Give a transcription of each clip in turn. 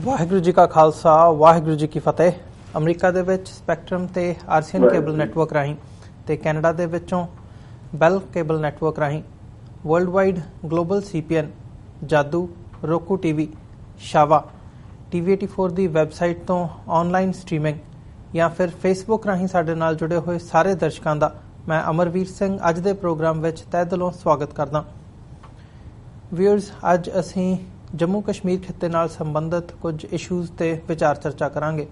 ਵਾਹਿਗੁਰੂ ਜੀ ਕਾ ਖਾਲਸਾ ਵਾਹਿਗੁਰੂ ਜੀ ਕੀ ਫਤਿਹ। ਅਮਰੀਕਾ ਦੇ ਵਿੱਚ ਸਪੈਕਟਰਮ ਤੇ ਆਰਸੀਐਨ ਕੇਬਲ ਨੈਟਵਰਕ ਰਾਹੀਂ ਤੇ ਕੈਨੇਡਾ ਦੇ ਵਿੱਚੋਂ ਬੈਲ ਕੇਬਲ ਨੈਟਵਰਕ ਰਾਹੀਂ ਵਰਲਡ ਵਾਈਡ ਗਲੋਬਲ ਸੀਪੀਐਨ, ਜਾਦੂ, ਰੋਕੂ ਟੀਵੀ, ਸ਼ਾਵਾ, TV 84 ਦੀ ਵੈਬਸਾਈਟ ਤੋਂ ਆਨਲਾਈਨ ਸਟ੍ਰੀਮਿੰਗ ਜਾਂ ਫਿਰ ਫੇਸਬੁੱਕ ਰਾਹੀਂ ਸਾਡੇ ਨਾਲ ਜੁੜੇ ਹੋਏ ਸਾਰੇ ਦਰਸ਼ਕਾਂ ਦਾ ਮੈਂ ਅਮਰਵੀਰ ਸਿੰਘ ਅੱਜ ਦੇ ਪ੍ਰੋਗਰਾਮ ਵਿੱਚ ਤਹਿ ਦਿਲੋਂ ਸਵਾਗਤ ਕਰਦਾ। ਵਿਊਅਰਸ, ਅੱਜ ਅਸੀਂ ਜੰਮੂ ਕਸ਼ਮੀਰ ਖਿੱਤੇ ਨਾਲ ਸੰਬੰਧਿਤ ਕੁਝ ਇਸ਼ੂਜ਼ ਤੇ ਵਿਚਾਰ ਚਰਚਾ ਕਰਾਂਗੇ।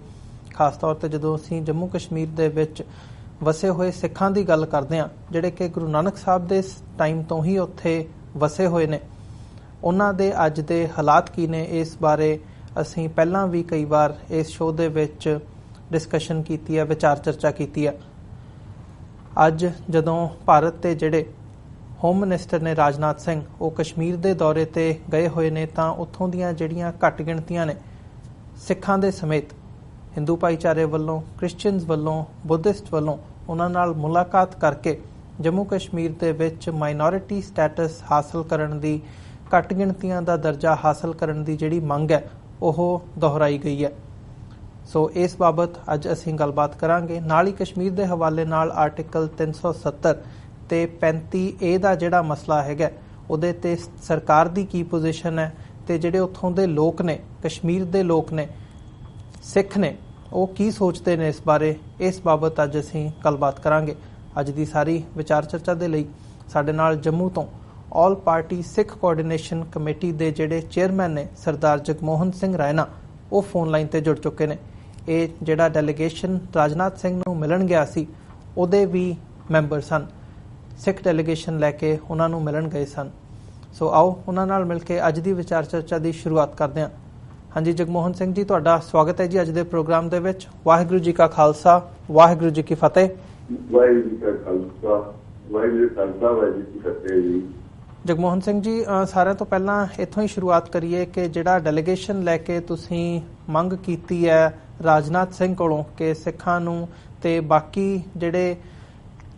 ਖਾਸ ਤੌਰ ਤੇ ਜਦੋਂ ਅਸੀਂ ਜੰਮੂ ਕਸ਼ਮੀਰ ਦੇ ਵਿੱਚ ਵਸੇ ਹੋਏ ਸਿੱਖਾਂ ਦੀ ਗੱਲ ਕਰਦੇ ਹਾਂ, ਜਿਹੜੇ ਕਿ ਗੁਰੂ ਨਾਨਕ ਸਾਹਿਬ ਦੇ ਟਾਈਮ ਤੋਂ ਹੀ ਉੱਥੇ ਵਸੇ ਹੋਏ ਨੇ, ਉਹਨਾਂ ਦੇ ਅੱਜ ਦੇ ਹਾਲਾਤ ਕੀ ਨੇ, ਇਸ ਬਾਰੇ ਅਸੀਂ ਪਹਿਲਾਂ ਵੀ ਕਈ ਵਾਰ ਇਸ ਸ਼ੋਅ ਦੇ ਵਿੱਚ ਡਿਸਕਸ਼ਨ ਕੀਤੀ ਹੈ, ਵਿਚਾਰ ਚਰਚਾ ਕੀਤੀ ਹੈ। ਅੱਜ ਜਦੋਂ ਭਾਰਤ ਦੇ ਜਿਹੜੇ ਹੋਮ ਮਿਨਿਸਟਰ ਨੇ ਰਾਜਨਾਥ ਸਿੰਘ, ਉਹ ਕਸ਼ਮੀਰ ਦੇ ਦੌਰੇ ਤੇ ਗਏ ਹੋਏ ਨੇ, ਤਾਂ ਉੱਥੋਂ ਦੀਆਂ ਜਿਹੜੀਆਂ ਘੱਟ ਗਿਣਤੀਆਂ ਨੇ ਸਿੱਖਾਂ ਦੇ ਸਮੇਤ ਹਿੰਦੂ ਭਾਈਚਾਰੇ ਵੱਲੋਂ, ਕ੍ਰਿਸਚੀਅਨਸ ਵੱਲੋਂ, ਬੁੱਧਿਸਟ ਵੱਲੋਂ, ਉਹਨਾਂ ਨਾਲ ਮੁਲਾਕਾਤ ਕਰਕੇ ਜੰਮੂ ਕਸ਼ਮੀਰ ਦੇ ਵਿੱਚ ਮਾਈਨੋਰਿਟੀ ਸਟੇਟਸ ਹਾਸਲ ਕਰਨ ਦੀ, ਘੱਟ ਗਿਣਤੀਆਂ ਦਾ ਦਰਜਾ ਹਾਸਲ ਕਰਨ ਦੀ ਜਿਹੜੀ ਮੰਗ ਹੈ ਉਹ ਦੁਹਰਾਈ ਗਈ ਹੈ। ਸੋ ਇਸ ਬਾਬਤ ਅੱਜ ਅਸੀਂ ਗੱਲਬਾਤ ਕਰਾਂਗੇ। ਨਾਲ ਹੀ ਕਸ਼ਮੀਰ ਦੇ ਹਵਾਲੇ ਨਾਲ ਆਰਟੀਕਲ 370 ਤੇ 35A ਦਾ ਜਿਹੜਾ ਮਸਲਾ ਹੈਗਾ, ਉਹਦੇ ਤੇ ਸਰਕਾਰ ਦੀ ਕੀ ਪੋਜੀਸ਼ਨ ਹੈ ਤੇ ਜਿਹੜੇ ਉੱਥੋਂ ਦੇ ਲੋਕ ਨੇ, ਕਸ਼ਮੀਰ ਦੇ ਲੋਕ ਨੇ, ਸਿੱਖ ਨੇ, ਉਹ ਕੀ ਸੋਚਦੇ ਨੇ ਇਸ ਬਾਰੇ, ਇਸ ਬਾਬਤ ਅੱਜ ਅਸੀਂ ਗੱਲਬਾਤ ਕਰਾਂਗੇ। ਅੱਜ ਦੀ ਸਾਰੀ ਵਿਚਾਰ ਚਰਚਾ ਦੇ ਲਈ ਸਾਡੇ ਨਾਲ ਜੰਮੂ ਤੋਂ ਆਲ ਪਾਰਟੀ ਸਿੱਖ ਕੋਆਰਡੀਨੇਸ਼ਨ ਕਮੇਟੀ ਦੇ ਜਿਹੜੇ ਚੇਅਰਮੈਨ ਨੇ ਸਰਦਾਰ ਜਗਮੋਹਨ ਸਿੰਘ ਰਾਇਨਾ, ਉਹ ਫੋਨ ਲਾਈਨ ਤੇ ਜੁੜ ਚੁੱਕੇ ਨੇ। ਇਹ ਜਿਹੜਾ ਡੈਲੀਗੇਸ਼ਨ ਰਾਜਨਾਥ ਸਿੰਘ ਨੂੰ ਮਿਲਣ ਗਿਆ ਸੀ, ਉਹਦੇ ਵੀ ਮੈਂਬਰ ਸਨ, ਸਿੱਖ ਡੈਲੀਗੇਸ਼ਨ ਲੈ ਕੇ ਉਹਨਾਂ ਨੂੰ ਮਿਲਣ ਗਏ ਸਨ। ਸੋ ਆਓ ਉਹਨਾਂ ਨਾਲ ਮਿਲ ਕੇ ਅੱਜ ਦੀ ਵਿਚਾਰ ਚਰਚਾ ਦੀ ਸ਼ੁਰੂਆਤ ਕਰਦੇ ਹਾਂ। ਹਾਂਜੀ ਜਗਮੋਹਨ ਸਿੰਘ ਜੀ, ਤੁਹਾਡਾ ਸਵਾਗਤ ਹੈ ਜੀ ਅੱਜ ਦੇ ਪ੍ਰੋਗਰਾਮ ਦੇ ਵਿੱਚ। ਵਾਹਿਗੁਰੂ ਜੀ ਕਾ ਖਾਲਸਾ ਵਾਹਿਗੁਰੂ ਜੀ ਕੀ ਫਤਿਹ। ਵਾਹਿਗੁਰੂ ਜੀ ਕਾ ਖਾਲਸਾ ਵਾਹਿਗੁਰੂ ਜੀ ਕੀ ਫਤਿਹ ਜੀ। ਜਗਮੋਹਨ ਸਿੰਘ ਜੀ, ਸਾਰਿਆਂ ਤੋਂ ਪਹਿਲਾਂ ਇੱਥੋਂ ਹੀ ਸ਼ੁਰੂਆਤ ਕਰੀਏ ਕਿ ਜਿਹੜਾ ਡੈਲੀਗੇਸ਼ਨ ਲੈ ਕੇ ਤੁਸੀਂ ਮੰਗ ਕੀਤੀ ਹੈ ਰਾਜਨਾਥ ਸਿੰਘ ਕੋਲੋਂ ਕਿ ਸਿੱਖਾਂ ਨੂੰ ਤੇ ਬਾਕੀ ਜਿਹੜੇ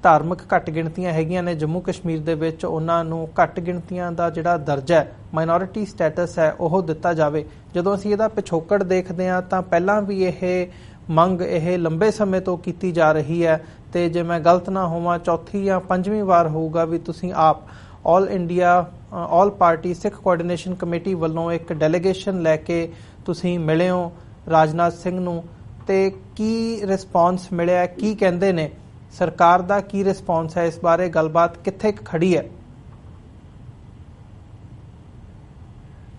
ਧਾਰਮਿਕ ਘੱਟ ਗਿਣਤੀਆਂ ਹੈਗੀਆਂ ਨੇ ਜੰਮੂ ਕਸ਼ਮੀਰ ਦੇ ਵਿੱਚ, ਉਹਨਾਂ ਨੂੰ ਘੱਟ ਗਿਣਤੀਆਂ ਦਾ ਜਿਹੜਾ ਦਰਜਾ ਹੈ, ਮਾਈਨੋਰਿਟੀ ਸਟੇਟਸ ਹੈ, ਉਹ ਦਿੱਤਾ ਜਾਵੇ। ਜਦੋਂ ਅਸੀਂ ਇਹਦਾ ਪਿਛੋਕੜ ਦੇਖਦੇ ਹਾਂ ਤਾਂ ਪਹਿਲਾਂ ਵੀ ਇਹ ਮੰਗ ਇਹ ਲੰਬੇ ਸਮੇਂ ਤੋਂ ਕੀਤੀ ਜਾ ਰਹੀ ਹੈ ਤੇ ਜੇ ਮੈਂ ਗਲਤ ਨਾ ਹੋਵਾਂ ਚੌਥੀ ਜਾਂ ਪੰਜਵੀਂ ਵਾਰ ਹੋਊਗਾ ਵੀ ਤੁਸੀਂ ਆਪ ਆਲ ਇੰਡੀਆ ਆਲ ਪਾਰਟੀ ਸਿੱਖ ਕੋਆਰਡੀਨੇਸ਼ਨ ਕਮੇਟੀ ਵੱਲੋਂ ਇੱਕ ਡੈਲੀਗੇਸ਼ਨ ਲੈ ਕੇ ਤੁਸੀਂ ਮਿਲੇ ਹੋ ਰਾਜਨਾਥ ਸਿੰਘ ਨੂੰ, ਤੇ ਕੀ ਰਿਸਪੌਂਸ ਮਿਲਿਆ, ਕੀ ਕਹਿੰਦੇ ਨੇ, ਸਰਕਾਰ ਦਾ ਕੀ ਰਿਸਪੌਂਸ ਹੈ, ਇਸ ਬਾਰੇ ਗੱਲਬਾਤ ਕਿੱਥੇ ਖੜੀ ਹੈ?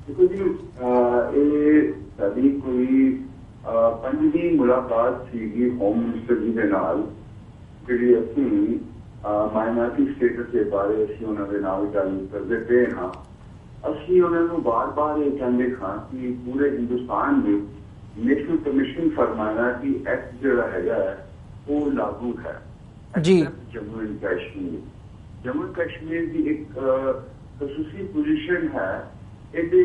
ਦੇਖੋ ਜੀ, ਇਹ ਸਾਡੀ ਕੋਈ ਪੰਜਵੀਂ ਮੁਲਾਕਾਤ ਸੀਗੀ ਹੋਮ ਮਿਨਿਸਟਰ ਜੀ ਦੇ ਨਾਲ, ਜਿਹੜੀ ਅਸੀਂ ਮਾਈਨੋਰਿਟੀ ਸਟੇਟਸ ਦੇ ਬਾਰੇ ਅਸੀਂ ਉਹਨਾਂ ਦੇ ਨਾਲ ਗੱਲ ਕਰਦੇ ਪਏ ਹਾਂ। ਅਸੀਂ ਉਹਨਾਂ ਨੂੰ ਬਾਰ-ਬਾਰ ਇਹ ਕਹਿੰਦੇ ਹਾਂ ਕਿ ਪੂਰੇ ਹਿੰਦੁਸਤਾਨ ਵਿੱਚ national commission for minority act ਜਿਹੜਾ ਹੈਗਾ ਉਹ ਲਾਗੂ ਹੈ ਜੀ। ਜੰਮੂ ਐਂਡ ਕਸ਼ਮੀਰ ਦੀ ਇੱਕ ਖਸੂਸੀ ਪੋਜੀਸ਼ਨ ਹੈ, ਇਹਦੇ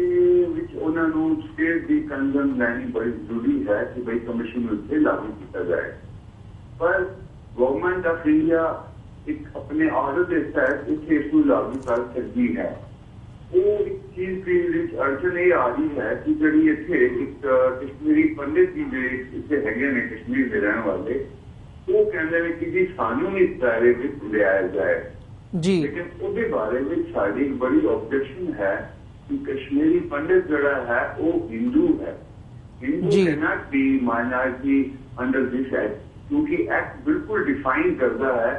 ਵਿੱਚ ਉਹਨਾਂ ਨੂੰ ਸਟੇਟ ਦੀ ਕੰਸਰਨ ਲੈਣੀ ਬੜੀ ਜ਼ਰੂਰੀ ਹੈ ਕਿ ਬਈ ਕਮਿਸ਼ਨ ਨੂੰ ਇੱਥੇ ਲਾਗੂ ਕੀਤਾ ਜਾਏ। ਪਰ ਗਵਰਨਮੈਂਟ ਆਫ ਇੰਡੀਆ ਇੱਕ ਆਪਣੇ ਆਰਡਰ ਦੇ ਤਹਿਤ ਇੱਥੇ ਇਸ ਨੂੰ ਲਾਗੂ ਕਰ ਸਕਦੀ ਹੈ। ਉਹ ਇੱਕ ਚੀਜ਼ ਵਿੱਚ ਅੜਚਨ ਇਹ ਆ ਰਹੀ ਹੈ ਕਿ ਜਿਹੜੀ ਇੱਥੇ ਇੱਕ ਕਸ਼ਮੀਰੀ ਪੰਡਿਤ ਜੀ ਜਿਹੜੇ ਇੱਥੇ ਹੈਗੇ ਨੇ ਕਸ਼ਮੀਰ ਦੇ ਰਹਿਣ ਵਾਲੇ, ਉਹ ਕਹਿੰਦੇ ਨੇ ਕਿ ਜੀ ਸਾਨੂੰ ਇਸ ਦਾਇਰੇ ਵਿੱਚ ਲਿਆਇਆ ਜਾਏ ਜੀ। ਲੇਕਿਨ ਉਹਦੇ ਬਾਰੇ ਵਿੱਚ ਸਾਡੀ ਬੜੀ ਆਬਜੈਕਸ਼ਨ ਹੈ ਕਿ ਕਸ਼ਮੀਰੀ ਪੰਡਿਤ ਜਿਹੜਾ ਹੈ ਉਹ ਹਿੰਦੂ ਹੈ। Hindu can't B minority under this act, ਕਿਉਂਕਿ ਐਕਟ ਬਿਲਕੁਲ ਡਿਫਾਈਨ ਕਰਦਾ ਹੈ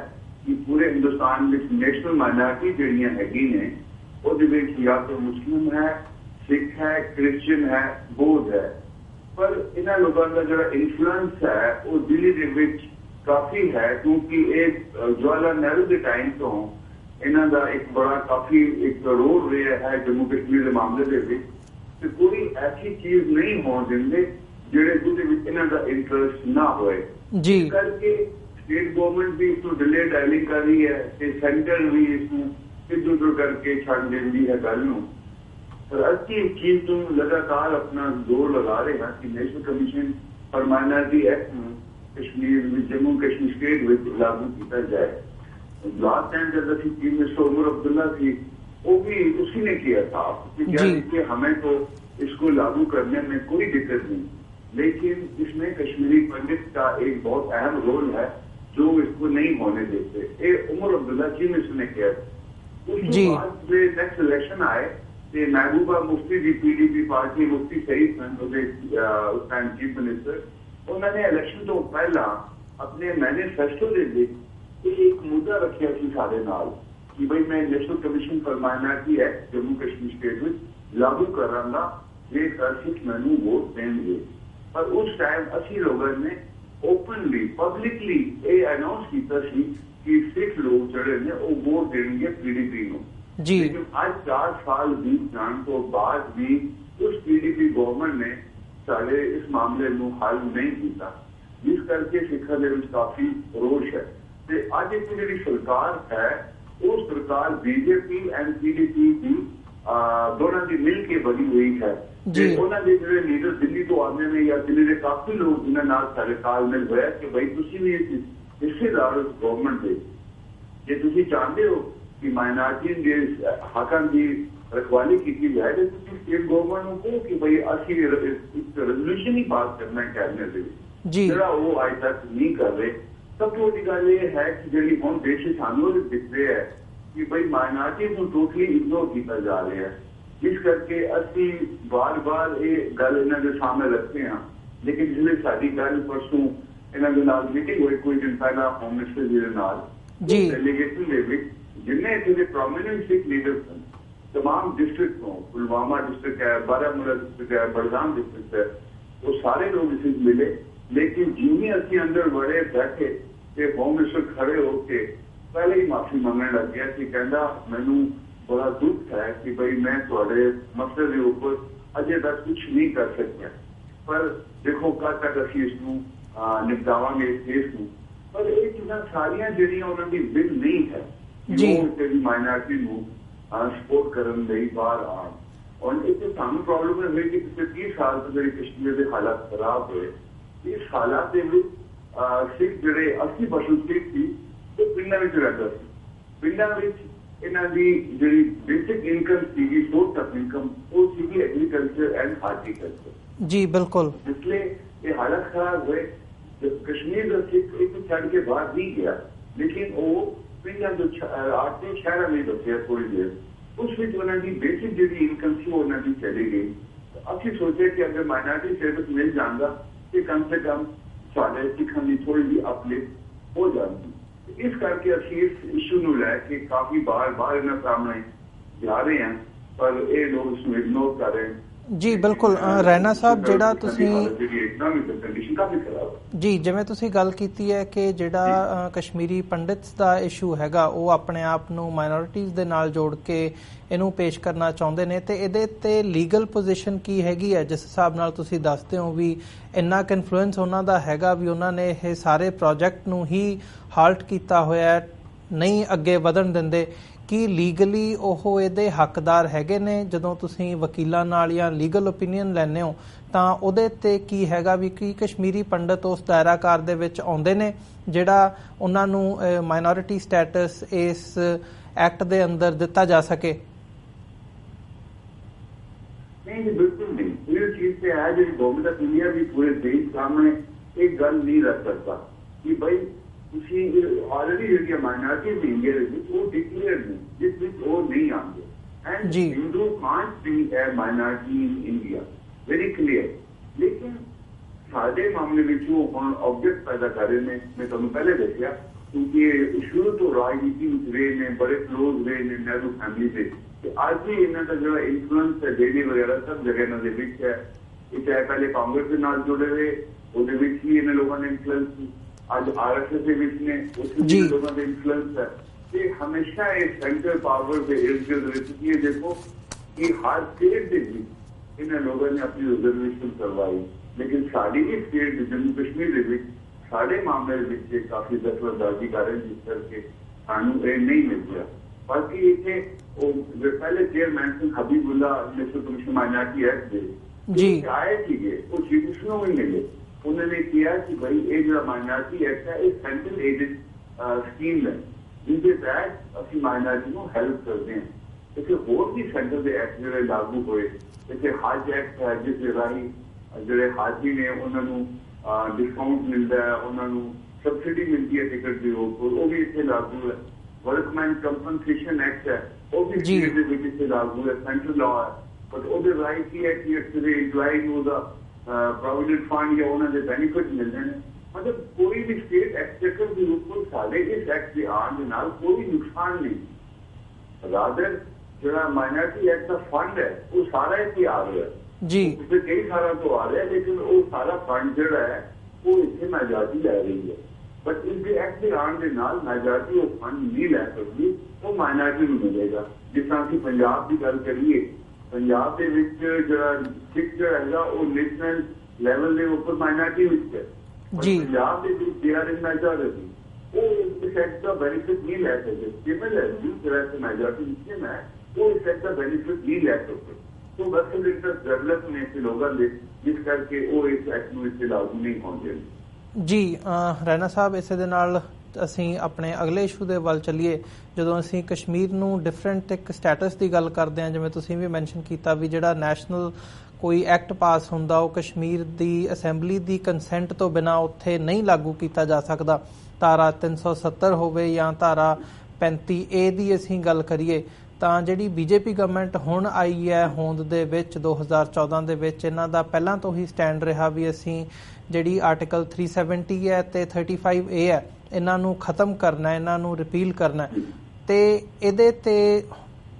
ਕਿ ਪੂਰੇ ਹਿੰਦੁਸਤਾਨ ਵਿੱਚ ਨੈਸ਼ਨਲ ਮਾਈਨੋਰਿਟੀ ਜਿਹੜੀਆਂ ਹੈਗੀ ਨੇ ਉਹਦੇ ਵਿੱਚ ਜਾਂ ਤਾਂ ਮੁਸਲਿਮ ਹੈ, ਸਿੱਖ ਹੈ, ਕ੍ਰਿਸਚੀਅਨ ਹੈ, ਬੌਧ ਹੈ। ਪਰ ਇਹਨਾਂ ਲੋਕਾਂ ਦਾ ਜਿਹੜਾ ਇਨਫਲੂਐਂਸ ਹੈ ਉਹ ਦਿੱਲੀ ਦੇ ਵਿੱਚ ਕਾਫੀ ਹੈ, ਕਿਉਂਕਿ ਇਹ ਜਵਾਹਰਲਾਲ ਨਹਿਰੂ ਦੇ ਟਾਈਮ ਤੋਂ ਇਹਨਾਂ ਦਾ ਇੱਕ ਬੜਾ ਕਾਫੀ ਇੱਕ ਰੋਲ ਰਿਹਾ ਹੈ ਜੰਮੂ ਕਸ਼ਮੀਰ ਦੇ ਮਾਮਲੇ ਦੇ ਵਿੱਚ, ਤੇ ਕੋਈ ਐਸੀ ਚੀਜ਼ ਨਹੀਂ ਹੋਣ ਦਿੰਦੇ ਜਿਹੜੇ ਜਿਹਦੇ ਵਿੱਚ ਇਹਨਾਂ ਦਾ ਇੰਟਰਸਟ ਨਾ ਹੋਏ ਜੀ। ਕਰਕੇ ਸਟੇਟ ਗਵਰਨਮੈਂਟ ਵੀ ਇਸ ਨੂੰ ਡਿਲੇ ਡਾਇਲਿੰਗ ਕਰ ਰਹੀ ਹੈ ਤੇ ਸੈਂਟਰ ਵੀ ਇਸ ਨੂੰ ਇੱਧਰ ਕਰਕੇ ਛੱਡ ਦਿੰਦੀ ਹੈ ਗੱਲ ਨੂੰ। ਪਰ ਅਸੀਂ ਇਸ ਚੀਜ਼ ਨੂੰ ਲਗਾਤਾਰ ਆਪਣਾ ਜ਼ੋਰ ਲਗਾ ਰਹੇ ਹਾਂ ਕਿ national commission for minority act ਨੂੰ ਕਸ਼ਮੀਰ ਵਿੱਚ, ਜੰਮੂ ਕਸ਼ਮੀਰ ਸਟੇਟ ਵਿੱਚ ਲਾਗੂ ਕੀਤਾ ਜਾਏ। लास्ट टाइम जब चीफ मिनिस्टर उमर अब्दुल्ला थी, वो भी उसी ने किया था कि हमें तो इसको लागू करने में कोई दिक्कत नहीं, लेकिन इसमें कश्मीरी पंडित का एक बहुत अहम रोल है जो इसको नहीं होने देते। ये उमर अब्दुल्ला जी ने इसने किया। उसके बाद नेक्स्ट इलेक्शन आए तो महबूबा मुफ्ती जी पीडीपी पार्टी मुफ्ती सईद उस टाइम चीफ मिनिस्टर, उन्होंने इलेक्शन तो पहला अपने मैनिफेस्टो दे एक मुद्दा रखा सी सारे नाल कि भाई मैं national commission for minority act Jammu Kashmir state में लागू करांगा जे सिख मैनू वोट देंगे। पर उस टाइम असी लोगों ने ओपनली पब्लिकली ये अनाउंस किया कि सिख लोग जड़े ने वो वोट देंगे पीडीपी को। लेकिन आज 4 साल बीत जाने तो बाद भी उस पीडीपी गवर्नमेंट ने सारे इस मामले में हल नहीं किया, जिस करके सिखा दे काफी रोष है। अज एक जी सरकार है वो सरकार बीजेपी एंड पीडीपी की दोनों की मिल के बनी हुई है। उन्होंने जो लीडर दिल्ली तो आने में या दिल्ली के काफी लोग उन्होंने तालमेल होया कि भाई तुम भी हिस्सेदार उस गवर्नमेंट के, जे तुम चाहते हो कि माइनॉरिटी के हकों की रखवाली की जाए तो स्टेट गवर्नमेंट को कि भाई असि रेजोल्यूशन ही पास करना है कैबिनेट जरा वो अज तक नहीं कर रहे। सब तो बड़ी गल ये है कि जी हम देश सानू दिख रहे है कि भाई माइनॉरिटी को टोटली इग्नोर किया जा रहा है। इस करके असी बार बार ये गल इन्होंने सामने रखते हैं, लेकिन जिसमें साड़ी गल परसों इन्होंने मीटिंग हुई कुछ दिन पहला होम मिनिस्टर जी डेलीगेशन जिन्हें इतने प्रोमिनेंट सिख लीडर सन तमाम डिस्ट्रिक्ट को, पुलवामा डिस्ट्रिक्ट है, बारामूला डिस्ट्रिक्ट है, बड़गाम डिस्ट्रिक्ट है, वो सारे लोग इसे मिले। लेकिन जिन्हें असि अंदर बड़े बैठे तो होम मिनिस्टर खड़े होके पहले ही माफी मांगने लग गया कि कहना मैनू बड़ा दुख है कि भाई मैं थोड़े मसले के ऊपर अजे तक कुछ नहीं कर सकता, पर देखो कद तक असि इसनू निपटावांगे इस केस को। पर ये चीज़ां सारियां जिहड़ियां उन्हां दी बिल नहीं है कि वो माइनॉरिटी को सपोर्ट करने लई बाहर आन। और एक सानू प्रॉब्लम है कि पिछले 30 साल तो जी कश्मीर के हालात खराब हुए। इस हालात के सिख जोड़े 80% सिख थी तो पिंडा में रहता सी, पिंडा में इन्हों की जी बेसिक इनकम सी सोर्स ऑफ इनकम वो सी एग्रीकल्चर एंड हार्टिकल्चर। जी बिल्कुल, इसलिए ये हालत खराब हुए। कश्मीर का सिख एक छड़ के बाहर नहीं गया, लेकिन वो पिंडा जो 8 शहर में बचे थोड़ी देर, उस उन्होंने बेसिक जी इनकम थी वो उन्होंने चली गई। असि सोचे कि अगर माइनॉरिटी स्टेटस मिल जाएगा तो कम से कम साढ़े सिखन की थोड़ी जी अपलिफ्ट हो जाती। इस करके असि इस इशू को लैके काफी बार बार इन्होंने सामने जा रहे हैं, पर ये लोग इसमें इग्नोर कर रहे हैं। जी बिल्कुल रैना साहब, ਜਿਹੜਾ ਤੁਸੀਂ ਜੀ ਜਿਵੇਂ ਤੁਸੀਂ ਗੱਲ ਕੀਤੀ ਹੈ ਕਿ ਜਿਹੜਾ ਕਸ਼ਮੀਰੀ ਪੰਡਿਤਸ ਦਾ ਇਸ਼ੂ ਹੈਗਾ ਉਹ ਆਪਣੇ ਆਪ ਨੂੰ ਮਾਈਨੋਰਿਟੀਜ਼ ਦੇ ਨਾਲ ਜੋੜ ਕੇ ਇਹਨੂੰ ਪੇਸ਼ ਕਰਨਾ ਚਾਹੁੰਦੇ ਨੇ, ਤੇ ਇਹਦੇ ਤੇ ਲੀਗਲ ਪੋਜੀਸ਼ਨ ਕੀ ਹੈਗੀ ਹੈ ਜਿਸ ਹਿਸਾਬ ਨਾਲ ਤੁਸੀਂ ਦੱਸਦੇ ਹੋ ਵੀ ਇੰਨਾ ਕੁ ਇਨਫਲੂਐਂਸ ਉਹਨਾਂ ਦਾ ਹੈਗਾ ਵੀ ਉਹਨਾਂ ਨੇ ਇਹ ਸਾਰੇ ਪ੍ਰੋਜੈਕਟ ਨੂੰ ਹੀ ਹਾਲਟ ਕੀਤਾ ਹੋਇਆ, ਨਹੀਂ ਅੱਗੇ ਵਧਣ ਦਿੰਦੇ। ਕੀ ਲੀਗਲੀ ਉਹ ਇਹਦੇ ਹੱਕਦਾਰ ਹੈਗੇ ਨੇ? ਜਦੋਂ ਤੁਸੀਂ ਵਕੀਲਾਂ ਨਾਲ ਜਾਂ ਲੀਗਲ ਓਪੀਨੀਅਨ ਲੈਂਦੇ ਹੋ ਤਾਂ ਉਹਦੇ ਤੇ ਕੀ ਹੈਗਾ ਵੀ ਕੀ ਕਸ਼ਮੀਰੀ ਪੰਡਤ ਉਸ ਦਾਇਰਾਕਾਰ ਦੇ ਵਿੱਚ ਆਉਂਦੇ ਨੇ ਜਿਹੜਾ ਉਹਨਾਂ ਨੂੰ ਮਾਈਨੋਰਿਟੀ ਸਟੇਟਸ ਇਸ ਐਕਟ ਦੇ ਅੰਦਰ ਦਿੱਤਾ ਜਾ ਸਕੇ? नहीं बिल्कुल नहीं। ये चीज से है जो गवर्नमेंट ऑफ इंडिया भी पूरे देश सामने एक गल नहीं रख सकता कि भाई ऑलरेडी जी माइनॉरिटीज इंडिया वो डिक्लेयर नहीं, जिस वो नहीं आएंगे and Hindu can't be A minority in India, very clear. लेकिन साडे मामले में जो हम ऑब्जेक्ट पैदा कर रहे हैं, मैं तुम पहले दसिया क्योंकि शुरू तो राजनीति रहे ने, बड़े क्लोज रहे ने नेहरू फैमिली से, आज भी इन्हों का जो इन्फ्लुएंस है डेली वगैरह सब जगह इन्होंने है। चाहे पहले कांग्रेस के नाल जुड़े रहे वो भी इन लोगों ने इन्फ्लुएंस, आज RSS के बीच में उसमें लोगों का इन्फ्लुएंस है। ये हमेशा एक सेंट्रल पावर के इर्द गिर्द ये देखो कि हर स्टेट के बीच इन लोगों ने अपनी रिजर्वेशन करवाई, लेकिन साड़ी ही स्टेट जम्मू कश्मीर के साढ़े मामले काफी दखलअंदाजी कर रहे जिस करके सानू नहीं मिल गया। बाकी इतने पहले चेयरमैन थे Habibullah national commission minority act के आए थे वो चीफ मिनिस्टर भी मिले, उन्होंने किया कि भाई ये जो माइनॉरिटी एक्ट है एक सेंट्रल एडेड स्कीम है जिनके तहत असं माइनॉरिटी को हेल्प करते हैं। ਇੱਥੇ ਹੋਰ ਵੀ ਸੈਂਟਰ ਦੇ ਐਕਟ ਜਿਹੜੇ ਲਾਗੂ ਹੋਏ, ਇੱਥੇ ਹਜ ਐਕਟ ਹੈ ਜਿਸ ਦੇ ਰਾਹੀਂ ਜਿਹੜੇ ਹਾਜੀ ਨੇ ਉਹਨਾਂ ਨੂੰ ਡਿਸਕਾਊਂਟ ਮਿਲਦਾ ਹੈ, ਉਹਨਾਂ ਨੂੰ ਸਬਸਿਡੀ ਮਿਲਦੀ ਹੈ ਟਿਕਟ ਦੇ ਉੱਪਰ, ਉਹ ਵੀ ਇੱਥੇ ਲਾਗੂ ਹੈ। ਵਰਕਮੈਨ ਕੰਪਨਸੇਸ਼ਨ ਐਕਟ ਹੈ, ਉਹ ਵੀ ਸਟੇਟ ਦੇ ਵਿੱਚ ਇੱਥੇ ਲਾਗੂ ਹੈ, ਸੈਂਟਰਲ ਲਾਅ ਹੈ। ਬਟ ਉਹਦੇ ਰਾਹੀਂ ਕੀ ਹੈ ਕਿ ਇੱਥੇ ਇੰਪਲਾਈ ਨੂੰ ਉਹਦਾ ਪ੍ਰੋਵੀਡੈਂਟ ਫੰਡ ਜਾਂ ਉਹਨਾਂ ਦੇ ਬੈਨੀਫਿਟ ਮਿਲਦੇ ਨੇ। ਮਤਲਬ ਕੋਈ ਵੀ ਸਟੇਟ ਐਕਸਚੇਕਰ ਦੇ ਉੱਪਰ ਸਾਡੇ ਇਸ ਐਕਟ ਦੇ ਆਉਣ ਦੇ ਨਾਲ ਕੋਈ ਨੁਕਸਾਨ ਨਹੀਂ। ਰਾਦਰ ਜਿਹੜਾ ਮਾਈਨੋਰਿਟੀ ਐਕਟ ਦਾ ਫੰਡ ਹੈ ਉਹ ਸਾਰਾ ਇੱਥੇ ਆ ਰਿਹਾ ਜੀ, ਪਿਛਲੇ ਕਈ ਸਾਲਾਂ ਤੋਂ ਆ ਰਿਹਾ, ਲੇਕਿਨ ਉਹ ਸਾਰਾ ਫੰਡ ਜਿਹੜਾ ਹੈ ਉਹ ਇੱਥੇ ਮੈਜੋਰਟੀ ਲੈ ਰਹੀ ਹੈ। ਬਟ ਇਸ ਦੇ ਐਕਟ ਦੇ ਆਉਣ ਦੇ ਨਾਲ ਮੈਜੋਰਟੀ ਉਹ ਫੰਡ ਨਹੀਂ ਲੈ ਸਕਦੀ, ਉਹ ਮਾਈਨੋਰਿਟੀ ਨੂੰ ਮਿਲੇਗਾ। ਜਿਸ ਤਰ੍ਹਾਂ ਅਸੀਂ ਪੰਜਾਬ ਦੀ ਗੱਲ ਕਰੀਏ, ਪੰਜਾਬ ਦੇ ਵਿੱਚ ਜਿਹੜਾ ਸਿੱਖ ਜਿਹੜਾ ਹੈਗਾ ਉਹ ਨੈਸ਼ਨਲ ਲੈਵਲ ਦੇ ਉੱਪਰ ਮਾਈਨੋਰਿਟੀ ਵਿੱਚ ਹੈ ਜੀ। ਪੰਜਾਬ ਦੇ ਵਿੱਚ ਦੇ ਆਰ ਇਨ ਮੈਜੋਰਿਟੀ, ਉਹ ਇਸ ਐਕਟ ਦਾ ਬੈਨੀਫਿਟ ਨਹੀਂ ਲੈ ਸਕਦੇ। ਸਿਮਿਲਰਲੀ ਜਿਹੜਾ ਮੈਜੋਰਿਟੀ ਮੁਸਲਿਮ ਹੈ ਉਹ ਇਸ ਐਕਟ ਦਾ ਬੈਨੀਫਿਟ ਨਹੀਂ ਲੈ ਸਕਦੇ। तो वेस्टर्न इंटरेस्ट डेवलप ने इसे लोगों ने जिस करके वो इस एक्ट में इसे लागू नहीं होंगे जी। रैना साहब इसे दे नाल ਅਸੀਂ ਆਪਣੇ ਅਗਲੇ ਇਸ਼ੂ ਦੇ ਵੱਲ ਚੱਲੀਏ। ਜਦੋਂ ਅਸੀਂ ਕਸ਼ਮੀਰ ਨੂੰ ਡਿਫਰੈਂਟ ਇੱਕ ਸਟੇਟਸ ਦੀ ਗੱਲ ਕਰਦੇ ਹਾਂ, ਜਿਵੇਂ ਤੁਸੀਂ ਵੀ ਮੈਂਸ਼ਨ ਕੀਤਾ ਵੀ ਜਿਹੜਾ ਨੈਸ਼ਨਲ ਕੋਈ ਐਕਟ ਪਾਸ ਹੁੰਦਾ ਉਹ ਕਸ਼ਮੀਰ ਦੀ ਅਸੈਂਬਲੀ ਦੀ ਕੰਸੈਂਟ ਤੋਂ ਬਿਨਾਂ ਉੱਥੇ ਨਹੀਂ ਲਾਗੂ ਕੀਤਾ ਜਾ ਸਕਦਾ। ਧਾਰਾ 370 ਹੋਵੇ ਜਾਂ ਧਾਰਾ 35A ਦੀ ਅਸੀਂ ਗੱਲ ਕਰੀਏ ਤਾਂ ਜਿਹੜੀ ਬੀਜੇਪੀ ਗਵਰਨਮੈਂਟ ਹੁਣ ਆਈ ਹੈ ਹੋਂਦ ਦੇ ਵਿੱਚ 2014 ਦੇ ਵਿੱਚ, ਇਹਨਾਂ ਦਾ ਪਹਿਲਾਂ ਤੋਂ ਹੀ ਸਟੈਂਡ ਰਿਹਾ ਵੀ ਅਸੀਂ ਜਿਹੜੀ ਆਰਟੀਕਲ 370 ਹੈ ਤੇ 35A ਹੈ ਇਹਨਾਂ ਨੂੰ ਖਤਮ ਕਰਨਾ, ਇਹਨਾਂ ਨੂੰ ਰਿਪੀਲ ਕਰਨਾ। ਤੇ ਇਹਦੇ ਤੇ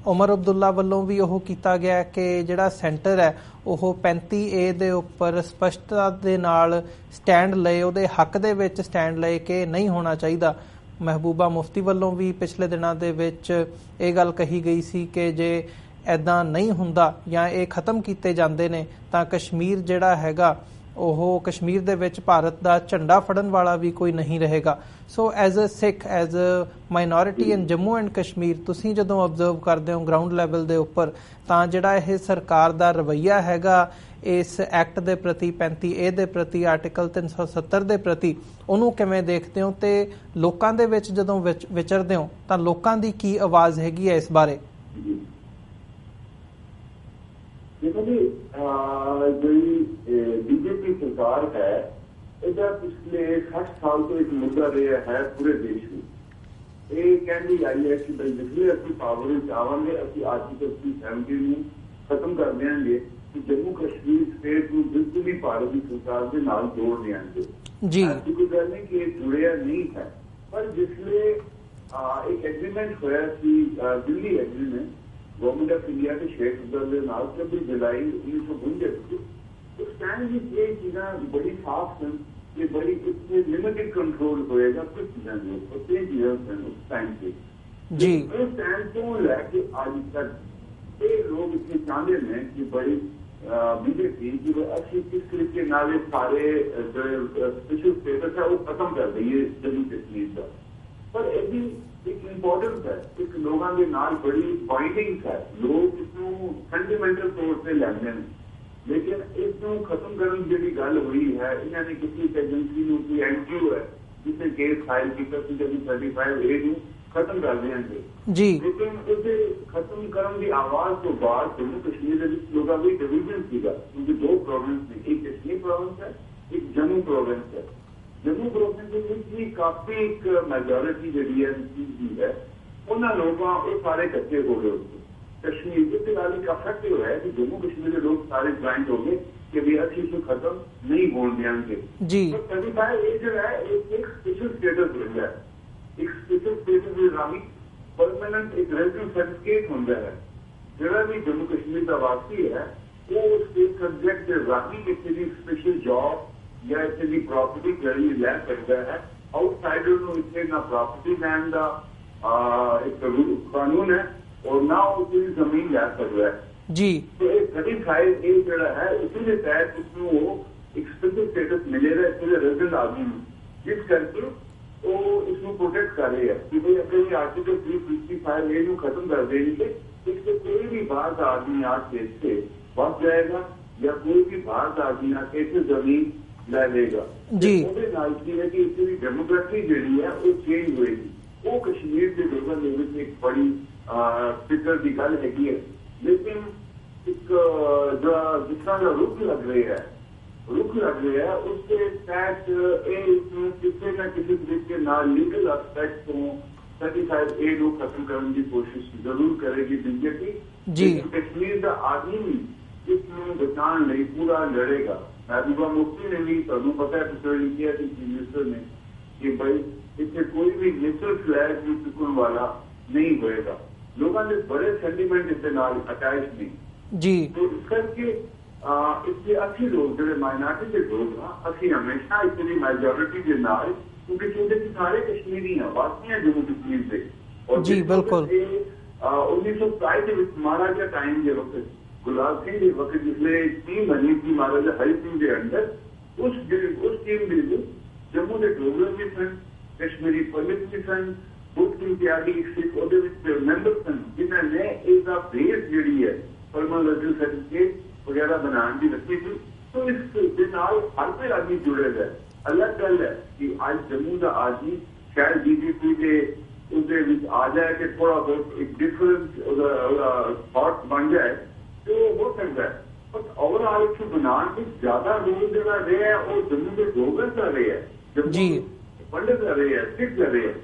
ਉਮਰ ਅਬਦੁੱਲਾ ਵੱਲੋਂ ਵੀ ਉਹ ਕੀਤਾ ਗਿਆ ਕਿ ਜਿਹੜਾ ਸੈਂਟਰ ਹੈ ਉਹ 35A ਦੇ ਉੱਪਰ ਸਪਸ਼ਟਤਾ ਦੇ ਨਾਲ ਸਟੈਂਡ ਲਏ, ਉਹਦੇ ਹੱਕ ਦੇ ਵਿੱਚ ਸਟੈਂਡ ਲਏ ਕਿ ਨਹੀਂ ਹੋਣਾ ਚਾਹੀਦਾ। ਮਹਿਬੂਬਾ ਮੁਫਤੀ ਵੱਲੋਂ ਵੀ ਪਿਛਲੇ ਦਿਨਾਂ ਦੇ ਵਿੱਚ ਇਹ ਗੱਲ ਕਹੀ ਗਈ ਸੀ ਕਿ ਜੇ ਐਦਾਂ ਨਹੀਂ ਹੁੰਦਾ ਜਾਂ ਇਹ ਖਤਮ ਕੀਤੇ ਜਾਂਦੇ ਨੇ ਤਾਂ ਕਸ਼ਮੀਰ ਜਿਹੜਾ ਹੈਗਾ ਉਹ ਕਸ਼ਮੀਰ ਦੇ ਵਿੱਚ ਭਾਰਤ ਦਾ ਝੰਡਾ ਫੜਨ ਵਾਲਾ ਵੀ ਕੋਈ ਨਹੀਂ ਰਹੇਗਾ। So as a Sikh, as a minority in Jammu and Kashmir, ਤੁਸੀਂ ਜਦੋਂ ਆਬਜ਼ਰਵ ਕਰਦੇ ਹੋ ਗਰਾਊਂਡ ਲੈਵਲ ਦੇ ਉੱਪਰ ਤਾਂ ਜਿਹੜਾ ਇਹ ਸਰਕਾਰ ਦਾ ਰਵੱਈਆ ਹੈਗਾ ਇਸ ਐਕਟ ਦੇ ਪ੍ਰਤੀ, 35A ਦੇ ਪ੍ਰਤੀ, ਆਰਟੀਕਲ 370 ਦੇ ਪ੍ਰਤੀ, ਉਹਨੂੰ ਕਿਵੇਂ ਦੇਖਦੇ ਹੋ ਤੇ ਲੋਕਾਂ ਦੇ ਵਿੱਚ ਜਦੋਂ ਵਿਚਰਦੇ ਹੋ ਤਾਂ ਲੋਕਾਂ ਦੀ ਕੀ ਆਵਾਜ਼ ਹੈਗੀ ਹੈ ਇਸ ਬਾਰੇ? देखो जी, ਜਿਹੜੀ बीजेपी सरकार है ਇਹਦਾ ਪਿਛਲੇ 60 ਸਾਲ ਤੋਂ ਇੱਕ ਮੁੱਦਾ ਰਿਹਾ ਹੈ ਪੂਰੇ ਦੇਸ਼ ਵਿੱਚ। ਇਹ ਕਹਿੰਦੀ ਆਈ ਹੈ ਕਿ ਬਈ ਜਿਸਲੇ ਅਸੀਂ ਪਾਵਰ ਵਿੱਚ ਆਵਾਂਗੇ ਅਸੀਂ ਆਰਟੀਕਲ 370 ਨੂੰ ਖਤਮ ਕਰ ਦਿਆਂਗੇ ਕਿ ਜੰਮੂ ਕਸ਼ਮੀਰ ਸਟੇਟ ਨੂੰ ਬਿਲਕੁਲ ਹੀ ਭਾਰਤ ਦੀ ਸਰਕਾਰ ਦੇ ਨਾਲ ਜੋੜ ਦਿਆਂਗੇ ਜੀ। ਐਸੀ ਕੋਈ ਗੱਲ ਨਹੀਂ ਕਿ ਇਹ ਜੁੜਿਆ ਨਹੀਂ ਹੈ, ਪਰ ਜਿਸਲੇ ਇੱਕ ਐਗਰੀਮੈਂਟ ਹੋਇਆ ਸੀ Delhi agreement government of India के शेख अब्दुल के नाल 26 जुलाई 1952 उस टाइम भी ये चीज़ें बड़ी साफ सन, ये बड़ी इससे लिमिटेड कंट्रोल होएगा कुछ चीज़ें जो प्रत्येक चीज़ें उस टाइम से जी। उस टाइम को लेके आज तक ये लोग इतने चाहते हैं कि बड़ी बीजेपी की अच्छी किस तरीके नाले सारे जो स्पेशल स्टेटस है वो खत्म कर देंगे जम्मू कश्मीर का। पर यदि एक इंपॉर्टेंस है, एक लोगों के नाल बड़ी बाइंडिंग है, लोग इसको फंडामेंटल तौर पर लेते हैं, लेकिन इसको खत्म करने की जी गल हुई है इन्होंने किसी एजेंसी कोई NGO है जिसने केस फाइल किया 35A को खत्म कर देंगे जी। लेकिन उसे खत्म करने की आवाज तो बाद जम्मू कश्मीर के लोगों का डिवीजन सीगा, क्योंकि 2 प्रोविंस ने, एक कश्मीर प्रोविंस है एक जम्मू प्रोविंस है। जम्मू प्रोविंस भी काफी एक मेजोरिटी जी है उन्होंने लोगों वो सारे इकट्ठे हो गए। कश्मीर के गल एक अफेक्टिव है कि जम्मू कश्मीर के लोग सारे ज्वाइंट हो गए कि भी अच्छी इशू खत्म नहीं होने देंगे जी। तो कभी ये जो है एक स्पेशल स्टेटस हो गया, एक स्पेशल स्टेटस राही परमानेंट एक रेजिडेंट सर्टिफिकेट होता है। जो भी जम्मू कश्मीर का वासी है वो स्टेट सब्जेक्ट के राही किसी स्पेशल जॉब या इतने की प्रॉपर्टी करी लै सकता है। आउटसाइडर को इतने ना प्रॉपर्टी लैंड का एक कानून है और ना उसकी जमीन लै सकता है जी। तो ये 35A जो है इसी के तहत उसको एक स्पेशल स्टेटस मिलेगा इसके रेजिडेंट आदमी, जिस करके वो इसको प्रोटेक्ट कर रहे हैं कि भाई अगर आर्टिकल 365A को खत्म कर देंगे इससे कोई भी बाहर का आदमी आके से बच जाएगा या कोई भी बाहर का आदमी आके से जमीन लै लेगा जी। है कि डेमोक्रेसी जी है वो चेंज होगी, वो कश्मीर के लोगों के एक बड़ी ਫਿਕਰ ਦੀ ਗੱਲ ਹੈਗੀ ਹੈ। ਲੇਕਿਨ ਇੱਕ ਜਿਸ ਤਰ੍ਹਾਂ ਦਾ ਰੁਖ ਲੱਗ ਰਿਹਾ ਹੈ ਉਸਦੇ ਤਹਿਤ ਇਹ ਇਸਨੂੰ ਕਿਸੇ ਨਾ ਕਿਸੇ ਤਰੀਕੇ ਨਾਲ ਲੀਗਲ ਐਸਪੈਕਟ ਤੋਂ 35A ਨੂੰ ਖਤਮ ਕਰਨ ਦੀ ਕੋਸ਼ਿਸ਼ ਜ਼ਰੂਰ ਕਰੇਗੀ ਬੀਜੇਪੀ ਜੀ। ਕਸ਼ਮੀਰ ਦਾ ਆਦਮੀ ਵੀ ਇਸ ਨੂੰ ਬਚਾਉਣ ਲਈ ਪੂਰਾ ਲੜੇਗਾ। ਮਹਿਬੂਬਾ ਮੁਫਤੀ ਨੇ ਵੀ, ਤੁਹਾਨੂੰ ਪਤਾ ਹੈ ਪਿਛਲੇ ਕਿਹਾ ਸੀ ਚੀਫ ਮਿਨਿਸਟਰ ਨੇ ਕਿ ਭਾਈ ਇੱਥੇ ਕੋਈ ਵੀ ਨੈਸ਼ਨਲ ਫਲੈਗ ਨੂੰ ਚੁੱਕਣ ਵਾਲਾ ਨਹੀਂ ਹੋਏਗਾ। ਲੋਕਾਂ ਦੇ ਬੜੇ ਸੈਂਟੀਮੈਂਟ ਇਸ ਦੇ ਨਾਲ ਅਟੈਚ ਨੇ ਜੀ। ਇਸ ਕਰਕੇ ਇੱਥੇ ਅਸੀਂ ਲੋਕ ਜਿਹੜੇ ਮਾਈਨੋਰਿਟੀ ਦੇ ਲੋਕ ਹਾਂ, ਅਸੀਂ ਹਮੇਸ਼ਾ ਇੱਥੇ ਦੀ ਮੈਜੋਰਿਟੀ ਦੇ ਨਾਲ, ਕਿਉਂਕਿ ਕਿਉਂਕਿ ਸਾਰੇ ਕਸ਼ਮੀਰੀ ਹਾਂ, ਵਾਸੀ ਹਾਂ ਜੰਮੂ ਕਸ਼ਮੀਰ ਦੇ। ਜੀ ਬਿਲਕੁਲ 1927 ਦੇ ਵਿੱਚ ਮਹਾਰਾਜਾ ਟਾਈਮ ਦੇ ਵਕਤ, ਗੁਲਾਬ ਸਿੰਘ ਦੇ ਵਕਤ ਜਿਸਲੇ ਟੀਮ ਬਣੀ ਸੀ ਮਹਾਰਾਜਾ ਹਰੀ ਸਿੰਘ ਦੇ ਅੰਦਰ, ਉਸ ਟੀਮ ਦੇ ਵਿੱਚ ਜੰਮੂ ਦੇ ਡੋਗਰ ਵੀ ਸਨ, ਕਸ਼ਮੀਰੀ ਪੰਡਿਤ ਵੀ ਸਨ, ਬੁੱਧ ਸਿੰਘ ਤਿਆਗੀ ਸਿੱਖ ਉਹਦੇ ਵਿੱਚ ਮੈਂਬਰ ਸਨ, ਜਿਨ੍ਹਾਂ ਨੇ ਇਸਦਾ ਬੇਸ ਜਿਹੜੀ ਹੈ ਪਰਮਨੈਂਟ ਰੈਜ਼ੀਡੈਂਸ ਸਰਟੀਫਿਕੇਟ ਵਗੈਰਾ ਬਣਾਉਣ ਦੀ ਰੱਖੀ ਸੀ। ਸੋ ਇਸ ਦੇ ਨਾਲ ਹਰ ਕੋਈ ਆਦਮੀ ਜੁੜਿਆ ਹੈ। ਅਲੱਗ ਗੱਲ ਹੈ ਕਿ ਅੱਜ ਜੰਮੂ ਦਾ ਆਦਮੀ ਸ਼ਾਇਦ ਬੀਜੇਪੀ ਦੇ ਉਹਦੇ ਵਿੱਚ ਆ ਜਾਏ ਕਿ ਥੋੜਾ ਬਹੁਤ ਇੱਕ ਡਿਫਰੈਂਸ ਉਹਦਾ ਥਾਟ ਬਣ ਜਾਏ ਤੇ ਉਹ ਹੋ ਸਕਦਾ ਹੈ। ਪਰ ਓਵਰਆਲ ਇਸ ਬਣਾਉਣ ਵਿੱਚ ਜ਼ਿਆਦਾ ਰੋਲ ਜਿਹੜਾ ਰਿਹਾ ਉਹ ਜੰਮੂ ਦੇ ਡੋਗਰ ਦਾ ਰਿਹਾ ਹੈ, ਜੰਮੂ ਪੰਡਿਤ ਦਾ ਰਿਹਾ ਹੈ, ਸਿੱਖ ਦਾ ਰਿਹਾ ਹੈ।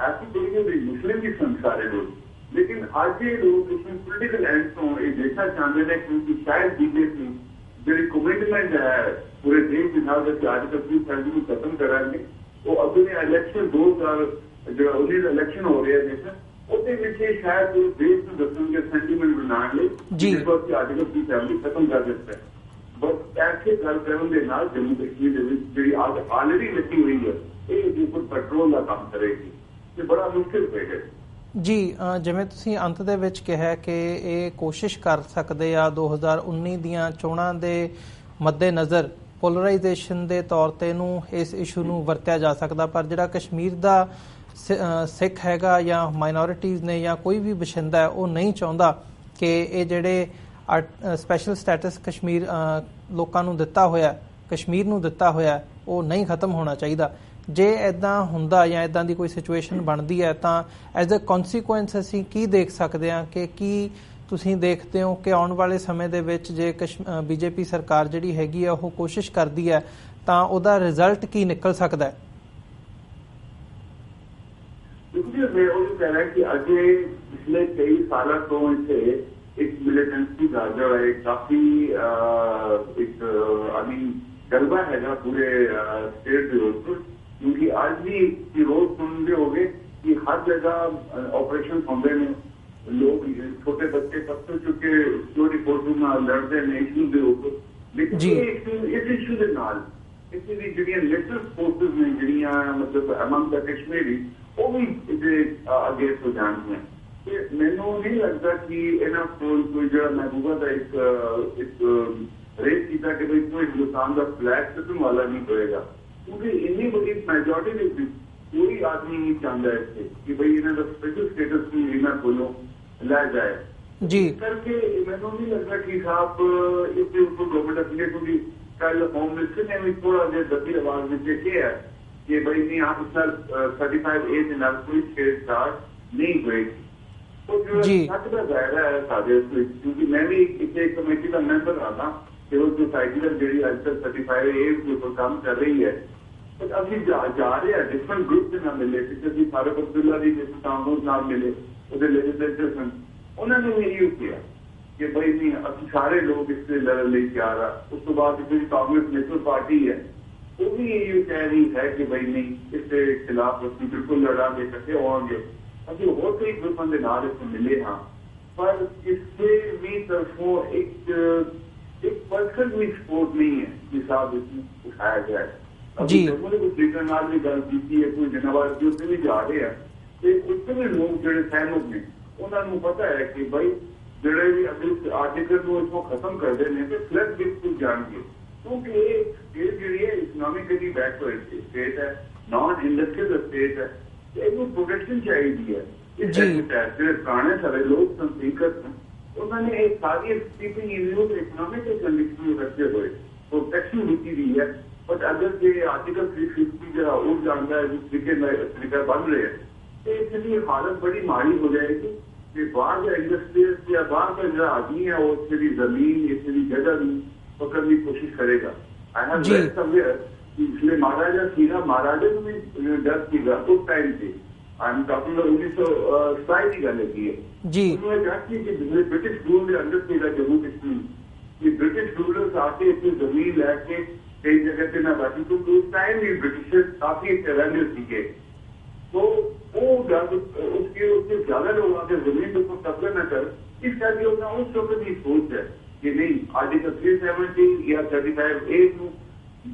ਐਸੀ ਕੋਈ ਵੀ ਮੁਸਲਿਮ ਵੀ ਸਨ ਸਾਰੇ ਲੋਕ। ਲੇਕਿਨ ਅੱਜ ਇਹ ਲੋਕ ਇਸ ਪੋਲੀਟੀਕਲ ਐਂਡ ਤੋਂ ਇਹ ਦੇਖਣਾ ਚਾਹੁੰਦੇ ਨੇ ਕਿਉਂਕਿ ਸ਼ਾਇਦ ਬੀਜੇਪੀ ਜਿਹੜੀ ਕਮਿਟਮੈਂਟ ਹੈ ਪੂਰੇ ਦੇਸ਼ ਦੇ ਨਾਲ ਕਿ ਅੱਜ ਤੱਕ ਦੀ ਫੈਸਲੇ ਨੂੰ ਖਤਮ ਕਰਾਂਗੇ, ਉਹ ਅਗਲੇ ਇਲੈਕਸ਼ਨ 2019 ਦਾ ਇਲੈਕਸ਼ਨ ਹੋ ਰਿਹਾ ਜਿਸ ਉਹਦੇ ਵਿੱਚ ਸ਼ਾਇਦ ਦੇਸ਼ ਨੂੰ ਦੱਸਣਗੇ ਸੈਂਟੀਮੈਂਟ ਬਣਾਉਣ ਲਈ ਜਿਸ ਵਾਰ ਕਿ ਅੱਜ ਤੱਕ ਦੀ ਫੈਸਲੇ ਖਤਮ ਕਰ ਦਿੱਤਾ ਹੈ। ਬਸ ਐਸੇ ਗੱਲ ਕਰਨ ਦੇ ਨਾਲ ਜੰਮੂ ਕਸ਼ਮੀਰ ਦੇ ਵਿੱਚ ਜਿਹੜੀ ਅੱਗ ਆਲਰੇਡੀ ਲੱਗੀ ਹੋਈ ਹੈ ਇਹ ਉੱਪਰ ਪੈਟਰੋਲ ਦਾ ਕੰਮ ਕਰੇਗੀ ਤੇ ਬੜਾ ਮੁਸ਼ਕਿਲ ਹੋਏਗਾ ਜੀ। ਜਿਵੇਂ ਤੁਸੀਂ ਅੰਤ ਦੇ ਵਿੱਚ ਕਿਹਾ ਕਿ ਇਹ ਕੋਸ਼ਿਸ਼ ਕਰ ਸਕਦੇ ਆ 2019 ਦੀਆਂ ਚੋਣਾਂ ਦੇ ਮੱਦੇਨਜ਼ਰ ਪੋਲਰਾਈਜੇਸ਼ਨ ਦੇ ਤੌਰ ਤੇ ਨੂੰ ਇਸ ਇਸ਼ੂ ਨੂੰ ਵਰਤਿਆ ਜਾ ਸਕਦਾ, ਪਰ ਜਿਹੜਾ ਕਸ਼ਮੀਰ ਦਾ ਸਿੱਖ ਹੈਗਾ ਜਾਂ ਮਾਈਨੋਰਿਟੀਜ਼ ਨੇ ਜਾਂ ਕੋਈ ਵੀ ਵਸਿੰਦਾ ਹੈ ਉਹ ਨਹੀਂ ਚਾਹੁੰਦਾ ਕਿ ਇਹ ਜਿਹੜੇ ਸਪੈਸ਼ਲ ਸਟੇਟਸ ਕਸ਼ਮੀਰ ਲੋਕਾਂ ਨੂੰ ਦਿੱਤਾ ਹੋਇਆ, ਕਸ਼ਮੀਰ ਨੂੰ ਦਿੱਤਾ ਹੋਇਆ, ਉਹ ਨਹੀਂ ਖਤਮ ਹੋਣਾ ਚਾਹੀਦਾ। ਜੇ ਇੱਦਾਂ ਹੁੰਦਾ ਜਾਂ ਇੱਦਾਂ ਦੀ ਕੋਈ ਸਿਚੁਏਸ਼ਨ ਬਣਦੀ ਹੈ ਤਾਂ ਐਜ਼ ਅ ਕੌਨਸੀਕੁਐਂਸ ਅਸੀਂ ਕੀ ਦੇਖ ਸਕਦੇ ਹਾਂ ਕਿ ਕੀ ਤੁਸੀਂ ਦੇਖਦੇ ਹੋ ਕਿ ਆਉਣ ਵਾਲੇ ਸਮੇਂ ਦੇ ਵਿੱਚ ਜੇ ਬੀਜੇਪੀ ਸਰਕਾਰ ਜਿਹੜੀ ਹੈਗੀ ਆ ਉਹ ਕੋਸ਼ਿਸ਼ ਕਰਦੀ ਹੈ ਤਾਂ ਉਹਦਾ ਰਿਜ਼ਲਟ ਕੀ ਨਿਕਲ ਸਕਦਾ ਹੈ? ਮੈਂ ਉਹ ਕਹਿ ਰਿਹਾ ਕਿ ਅਜੇ ਪਿਛਲੇ ਕਈ ਸਾਲਾਂ ਤੋਂ ਇੱਥੇ ਇੱਕ ਮਿਲੀਟੈਂਸੀ ਦਾ ਜਿਹੜਾ ਹੈ ਕਾਫੀ ਇੱਕ ਗਲਬਾ ਹੈਗਾ ਪੂਰੇ ਸਟੇਟ ਦੇ ਉੱਪਰ, ਕਿਉਂਕਿ ਅੱਜ ਵੀ ਰੋਜ਼ ਸੁਣਦੇ ਹੋਗੇ ਕਿ ਹਰ ਜਗ੍ਹਾ ਆਪਰੇਸ਼ਨ ਹੁੰਦੇ ਨੇ, ਲੋਕ ਛੋਟੇ ਬੱਚੇ ਪੱਥਰ ਚੁੱਕੇ ਸਿਕਿਉਰਿਟੀ ਫੋਰਸਿਸ ਨਾਲ ਲੜਦੇ ਨੇ ਇਸ਼ੂ ਦੇ ਉੱਪਰ। ਲੇਕਿਨ ਇਸ ਇਸ਼ੂ ਦੇ ਨਾਲ ਇੱਥੇ ਦੀ ਜਿਹੜੀਆਂ ਨੈਸ਼ਨਲ ਫੋਰਸਿਸ ਨੇ ਜਿਹੜੀਆਂ ਮਤਲਬ ਅਮੰਗ ਦਾ ਕਸ਼ਮੀਰੀ ਉਹ ਵੀ ਇਹਦੇ ਅਗੇਂਸਟ ਹੋ ਜਾਣਗੀਆਂ। ਤੇ ਮੈਨੂੰ ਨਹੀਂ ਲੱਗਦਾ ਕਿ ਇਹਨਾਂ ਕੋਲ ਕੋਈ ਜਿਹੜਾ ਮਹਿਬੂਬਾ ਦਾ ਇੱਕ ਰੇਸ ਕੀਤਾ ਕਿ ਕੋਈ ਹਿੰਦੁਸਤਾਨ ਦਾ ਫਲੈਗ ਚੁੱਕਣ ਵਾਲਾ ਨਹੀਂ ਹੋਏਗਾ, ਕਿਉਂਕਿ ਇੰਨੀ ਬੜੀ ਮੈਜੋਰਟੀ ਦੇ ਵਿੱਚ ਕੋਈ ਆਦਮੀ ਨਹੀਂ ਚਾਹੁੰਦਾ ਇੱਥੇ ਕਿ ਬਈ ਇਹਨਾਂ ਦਾ ਸਪੈਸ਼ਲ ਸਟੇਟਸ ਵੀ ਇਹਨਾਂ ਕੋਲੋਂ ਲੈ ਜਾਏ ਜੀ। ਕਰਕੇ ਮੈਨੂੰ ਨਹੀਂ ਲੱਗਦਾ ਕਿ ਸਾਹਬ ਇਸਦੇ ਉੱਪਰ ਗਵਰਨਮੈਂਟ ਅਪੀਲ ਕਿਉਂਕਿ ਕੱਲ ਹੋਮ ਮਿਨਿਸਟਰ ਨੇ ਵੀ ਥੋੜਾ ਜਿਹਾ ਦੱਬੀ ਆਵਾਜ਼ ਵਿੱਚ ਕਿਹਾ ਕਿ ਬਈ ਨਹੀਂ ਆਪ ਇਸ ਨਾਲ 35A ਦੇ ਨਾਲ ਕੋਈ ਛੇੜਛਾੜ ਨਹੀਂ ਹੋਏਗੀ। ਉਹ ਜੋ ਸੱਚ ਦਾ ਜ਼ਾਇਰਾ ਹੈ ਸਾਡੇ ਵਿੱਚ, ਕਿਉਂਕਿ ਮੈਂ ਵੀ ਇੱਥੇ ਕਮੇਟੀ ਦਾ ਮੈਂਬਰ ਰਹਾ ਸਿਵਲ ਸੁਸਾਇਟੀ ਦਾ ਜਿਹੜੀ ਅੱਜ ਤੱਕ 35A ਦੇ ਉੱਪਰ ਕੰਮ ਕਰ ਰਹੀ ਹੈ। ਪਰ ਅਸੀਂ ਜਾ ਰਹੇ ਹਾਂ ਡਿਫਰੈਂਟ ਗਰੁੱਪ ਦੇ ਨਾਲ ਮਿਲੇ, ਪਿੱਛੇ ਅਸੀਂ ਫਾਰੂਕ ਅਬਦੁੱਲਾ ਦੀ ਕਾਂਗਰਸ ਨਾਲ ਮਿਲੇ, ਉਹਦੇ ਲੈਜਿਸਲੇਟਰ ਸਨ, ਉਹਨਾਂ ਨੇ ਵੀ ਇਹੀ ਕਿਹਾ ਕਿ ਬਈ ਨਹੀਂ ਅਸੀਂ ਸਾਰੇ ਲੋਕ ਇਸ ਤੇ ਲੜਨ ਲਈ ਤਿਆਰ ਆ। ਉਸ ਤੋਂ ਬਾਅਦ ਜਿਹੜੀ ਕਾਂਗਰਸ ਨੈਸ਼ਨਲ ਪਾਰਟੀ ਹੈ ਉਹ ਵੀ ਇਹੀ ਕਹਿ ਰਹੀ ਹੈ ਕਿ ਬਈ ਨਹੀਂ ਇਸ ਦੇ ਖਿਲਾਫ ਅਸੀਂ ਬਿਲਕੁਲ ਲੜਾਂਗੇ, ਇਕੱਠੇ ਹੋਵਾਂਗੇ। ਅਸੀਂ ਹੋਰ ਕਈ ਗਰੁੱਪਾਂ ਦੇ ਨਾਲ ਇਸ ਮਿਲੇ ਹਾਂ, ਪਰ ਕਿਸੇ ਵੀ ਤਰਫੋਂ ਇੱਕ ਪਰਸਨ ਵੀ ਸਪੋਰਟ ਨਹੀਂ ਹੈ ਜਿਸ ਹਿਸਾਬ ਵਿੱਚ ਉਠਾਇਆ ਗਿਆ ਹੈ। ਜੰਮੂ ਦੇ ਕੁਝ ਲੀਡਰ ਨਾਲ ਵੀ ਗੱਲ ਕੀਤੀ ਹੈ, ਕੋਈ ਜਨਾਬਾਦ ਜੀ ਉੱਥੇ ਵੀ ਜਾ ਰਹੇ ਆ ਤੇ ਉੱਥੇ ਵੀ ਲੋਕ ਜਿਹੜੇ ਸਹਿਮਤ ਨੇ ਉਹਨਾਂ ਨੂੰ ਪਤਾ ਹੈ ਕਿ ਬਈ ਜਿਹੜੇ ਵੀ ਅਗਲੇ ਆਰਟੀਕਲ ਨੂੰ ਇਸਨੂੰ ਖਤਮ ਕਰਦੇ ਨੇ ਤੇ ਫਲੈਟ ਬਿਲਕੁਲ ਜਾਣਗੇ, ਕਿਉਂਕਿ ਇਹ ਜਿਹੜੀ ਹੈ ਇਕਨੋਮਿਕਲੀ ਬੈਕਵਰਡ ਸਟੇਟ ਹੈ, ਨਾਨ ਇੰਡਸਟਰੀਅਲ ਸਟੇਟ ਹੈ, ਇਹਨੂੰ ਪ੍ਰੋਟੈਕਸ਼ਨ ਚਾਹੀਦੀ ਹੈ। ਜਿਹੜੇ ਪੁਰਾਣੇ ਸਾਰੇ ਲੋਕ ਸੰਸੀਕਤ ਉਹਨਾਂ ਨੇ ਇਹ ਸਾਰੀ ਸਪੀਕਿੰਗ ਯੂਨੀਅਨ ਇਕਨੋਮਿਕਲ ਕੰਡੀਸ਼ਨ ਨੂੰ ਰੱਖਦੇ ਹੋਏ ਪ੍ਰੋਟੈਕਸ਼ਨ ਦਿੱਤੀ ਦੀ ਹੈ। ਬਟ ਅਗਰ ਜੇ ਆਰਟੀਕਲ 350 ਜਿਹੜਾ ਉਹ ਜਾਣਦਾ ਹੈ ਜਿਸ ਤਰੀਕਾ ਬਣ ਰਿਹਾ ਹੈ ਤੇ ਇਸ ਦੀ ਹਾਲਤ ਬੜੀ ਮਾੜੀ ਹੋ ਜਾਏਗੀ। कि बाहर का इंडस्ट्रियलिस्ट या बाहर का जो आदमी है वो इसकी जमीन इसकी जगह भी पकड़ने की कोशिश करेगा। आई हैव रेड समवेयर इसलिए महाराजा सीधा महाराजा को भी डर सीगा उस टाइम से। आई एम टॉकिंग 1927 की गल है जी। उन्होंने कहा कि ब्रिटिश रूल के अंदर सीधा जम्मू कश्मीर कि ब्रिटिश रूलर्स आके इतनी जमीन लैके कई जगह पे ना बाकी, क्योंकि उस टाइम भी ब्रिटिशर्स काफी वैल्यू सीखे तो वो उसके ज्यादा लोग आके जमीन के ऊपर कब्जा न कर, इस करके उस वक्त की सोच है कि नहीं आर्टिकल 370 या 35A को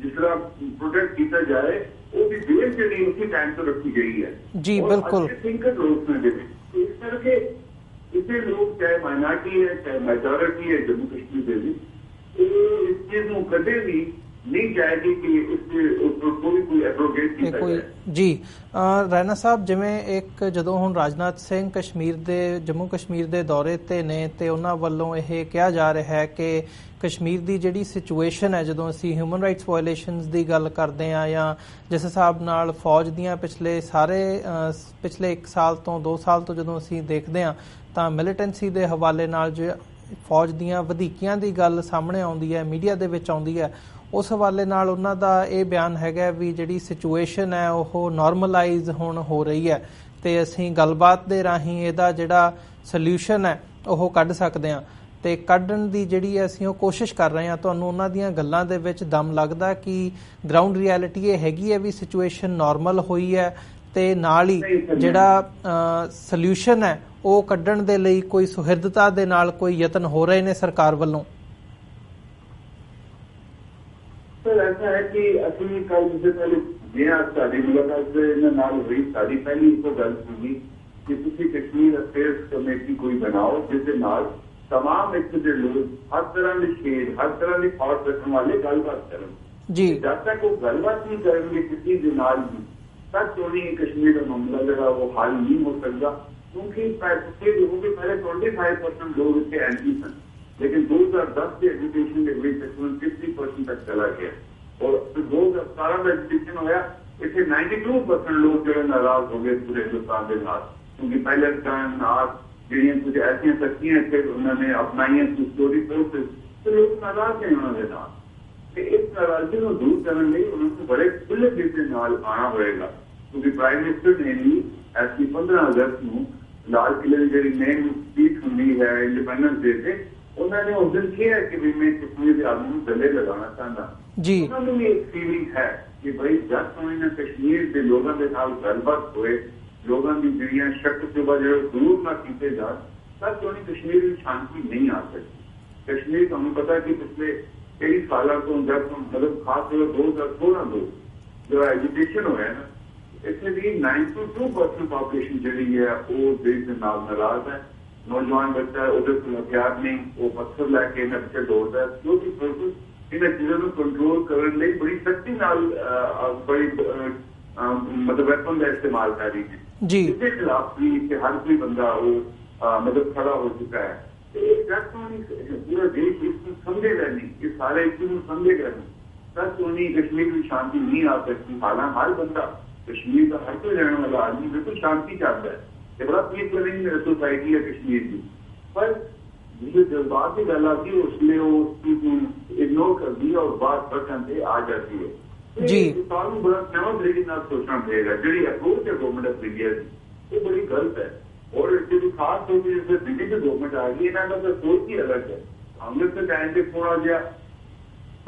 जिस तरह प्रोटेक्ट किया जाए वो भी देश के लिए उसी टाइम पर रखी गई है जी। बिल्कुल थिंकर लोग में देते तो इस तरह के इसे लोग चाहे माइनॉरिटी है चाहे मेजॉरिटी है जम्मू कश्मीर में भी इस चीज को कदे भी नहीं जाएगी कि इसके कोई एब्रोगेट किया जाए। जी ਰੈਣਾ ਸਾਹਿਬ, ਜਿਵੇਂ ਇੱਕ ਜਦੋਂ ਹੁਣ ਰਾਜਨਾਥ ਸਿੰਘ ਕਸ਼ਮੀਰ ਦੇ ਜੰਮੂ ਕਸ਼ਮੀਰ ਦੇ ਦੌਰੇ ਤੇ ਨੇ ਤੇ ਉਹਨਾਂ ਵੱਲੋਂ ਇਹ ਕਿਹਾ ਜਾ ਰਿਹਾ ਹੈ ਕਿ ਕਸ਼ਮੀਰ ਦੀ ਜਿਹੜੀ ਸਿਚੁਏਸ਼ਨ ਹੈ ਜਦੋਂ ਅਸੀਂ ਹਿਊਮਨ ਰਾਈਟਸ ਵਾਇਲੇਸ਼ਨਸ ਦੀ ਗੱਲ ਕਰਦੇ ਹਾਂ ਜਾਂ ਜਿਸ ਹਿਸਾਬ ਨਾਲ ਫੌਜ ਦੀਆਂ ਪਿਛਲੇ 1 ਸਾਲ ਤੋਂ 2 ਸਾਲ ਤੋਂ ਜਦੋਂ ਅਸੀਂ ਦੇਖਦੇ ਹਾਂ ਤਾਂ ਮਿਲੀਟੈਂਸੀ ਦੇ ਹਵਾਲੇ ਨਾਲ ਜੋ ਫੌਜ ਦੀਆਂ ਵਧੀਕੀਆਂ ਦੀ ਗੱਲ ਸਾਹਮਣੇ ਆਉਂਦੀ ਹੈ ਮੀਡੀਆ ਦੇ ਵਿੱਚ ਆਉਂਦੀ ਹੈ ਉਸ ਹਵਾਲੇ ਨਾਲ ਉਹਨਾਂ ਦਾ ਇਹ ਬਿਆਨ ਹੈਗਾ ਵੀ ਜਿਹੜੀ ਸਿਚੁਏਸ਼ਨ ਹੈ ਉਹ ਨਾਰਮਲਾਈਜ਼ ਹੁਣ ਹੋ ਰਹੀ ਹੈ ਤੇ ਅਸੀਂ ਗੱਲਬਾਤ ਦੇ ਰਾਹੀਂ ਇਹਦਾ ਜਿਹੜਾ ਸੋਲਿਊਸ਼ਨ ਹੈ ਉਹ ਕੱਢ ਸਕਦੇ ਹਾਂ ਤੇ ਕੱਢਣ ਦੀ ਜਿਹੜੀ ਅਸੀਂ ਉਹ ਕੋਸ਼ਿਸ਼ ਕਰ ਰਹੇ ਹਾਂ। ਤੁਹਾਨੂੰ ਉਹਨਾਂ ਦੀਆਂ ਗੱਲਾਂ ਦੇ ਵਿੱਚ ਦਮ ਲੱਗਦਾ ਕਿ ਗਰਾਊਂਡ ਰਿਐਲਿਟੀ ਇਹ ਹੈਗੀ ਹੈ ਵੀ ਸਿਚੁਏਸ਼ਨ ਨਾਰਮਲ ਹੋਈ ਹੈ ਤੇ ਨਾਲ ਹੀ ਜਿਹੜਾ ਸੋਲਿਊਸ਼ਨ ਹੈ ਉਹ ਕੱਢਣ ਦੇ ਲਈ ਕੋਈ ਸੁਹਿਰਦਤਾ ਦੇ ਨਾਲ ਕੋਈ ਯਤਨ ਹੋ ਰਹੇ ਨੇ ਸਰਕਾਰ ਵੱਲੋਂ? सर ऐसा है कि असली कल जिससे पहले साड़ी मुलाकात हुई साड़ी पहली तो गल होगी कि तुम कश्मीर अफेयर्स कमेटी कोई बनाओ जिसके नाल तमाम इतने के लोग हर तरह के शेर हर तरह के थॉट रखने वाले गलबात करें जी। जब तक वो गलबात नहीं करेंगे किसी के नाल भी तब चोरी कश्मीर का मामला जरा वो हल नहीं हो सकता, क्योंकि लोगों के पहले 25% लोग इसके एंटी थे लेकिन 2010 के एजुकेशन के बीच तकरीबन 50% तक चला गया और फिर 2017 में एजुकेशन होया इसे 92% लोग जो नाराज हो गए पूरे हिंदुस्तान के साथ, क्योंकि पहले जी कुछ ऐसी शक्तियां थे उन्होंने अपनाई स्टोरी फोर्सेस तो लोग नाराज हैं उन्होंने नाल। इस नाराजगी को दूर करने लिए उन्होंने बड़े खुले दिल से नाल आना होगा, क्योंकि प्राइम मिनिस्टर ने भी ऐसी 15 अगस्त को लाल किले की जी मेन स्पीच होंगी है इंडिपेंडेंस डे से उन्होंने उस दिन किया कि भी मैं कश्मीर के आदमी को गले लगाना चाहता जी। उन्होंने भी एक फीलिंग है कि भाई जब तुम कश्मीर के लोगों के साथ गलबात होए लोगों की जड़ियां शक से जो दूर ना किए जा तब तो कश्मीर में शांति नहीं आ सकती। कश्मीर तुम्हें पता है कि पिछले कई साल तो जब मतलब खास तौर 2016 को जो एजुकेशन होया ना इसमें भी 92% पॉपुलेशन जी है वो देश के नाल नाराज है। नौजवान बच्चा उधर हथियार नहीं वो पत्थर लैके इन्हें पीछे दौड़ता है जो कि फोर्सेस इन चीजों को कंट्रोल करने लिए बड़ी सख्ती नाल बड़ी मतलब वेपन का इस्तेमाल कर रही है जी। इसके खिलाफ भी कि हर कोई बंदा वो मतलब खड़ा हो चुका है तो एक जब तो पूरा देश इसको समझेगा नहीं ये सारे इस चीज को समझेगा नहीं तब तो कश्मीर में शांति नहीं आ सकती। हालांकि हर बंदा कश्मीर का हर कोई रहने वाला आदमी बिल्कुल शांति चाहता है, बड़ा पीस लविंग सोसाइटी है कश्मीर की, पर जो जज्बात की गल आती है उसने वो इग्नोर कर दिया और बात बटन से आ जाती है जी। सानू बड़ा नवा तरीके से सोचना पड़ेगा जी अप्रोच है गवर्नमेंट ऑफ इंडिया की वो बड़ी गलत है और जो खास तौर पर जैसे बीजेपी गवर्नमेंट आ गई इन्होंने तो सोच ही अलग है। कांग्रेस के टाइम पे थोड़ा जहा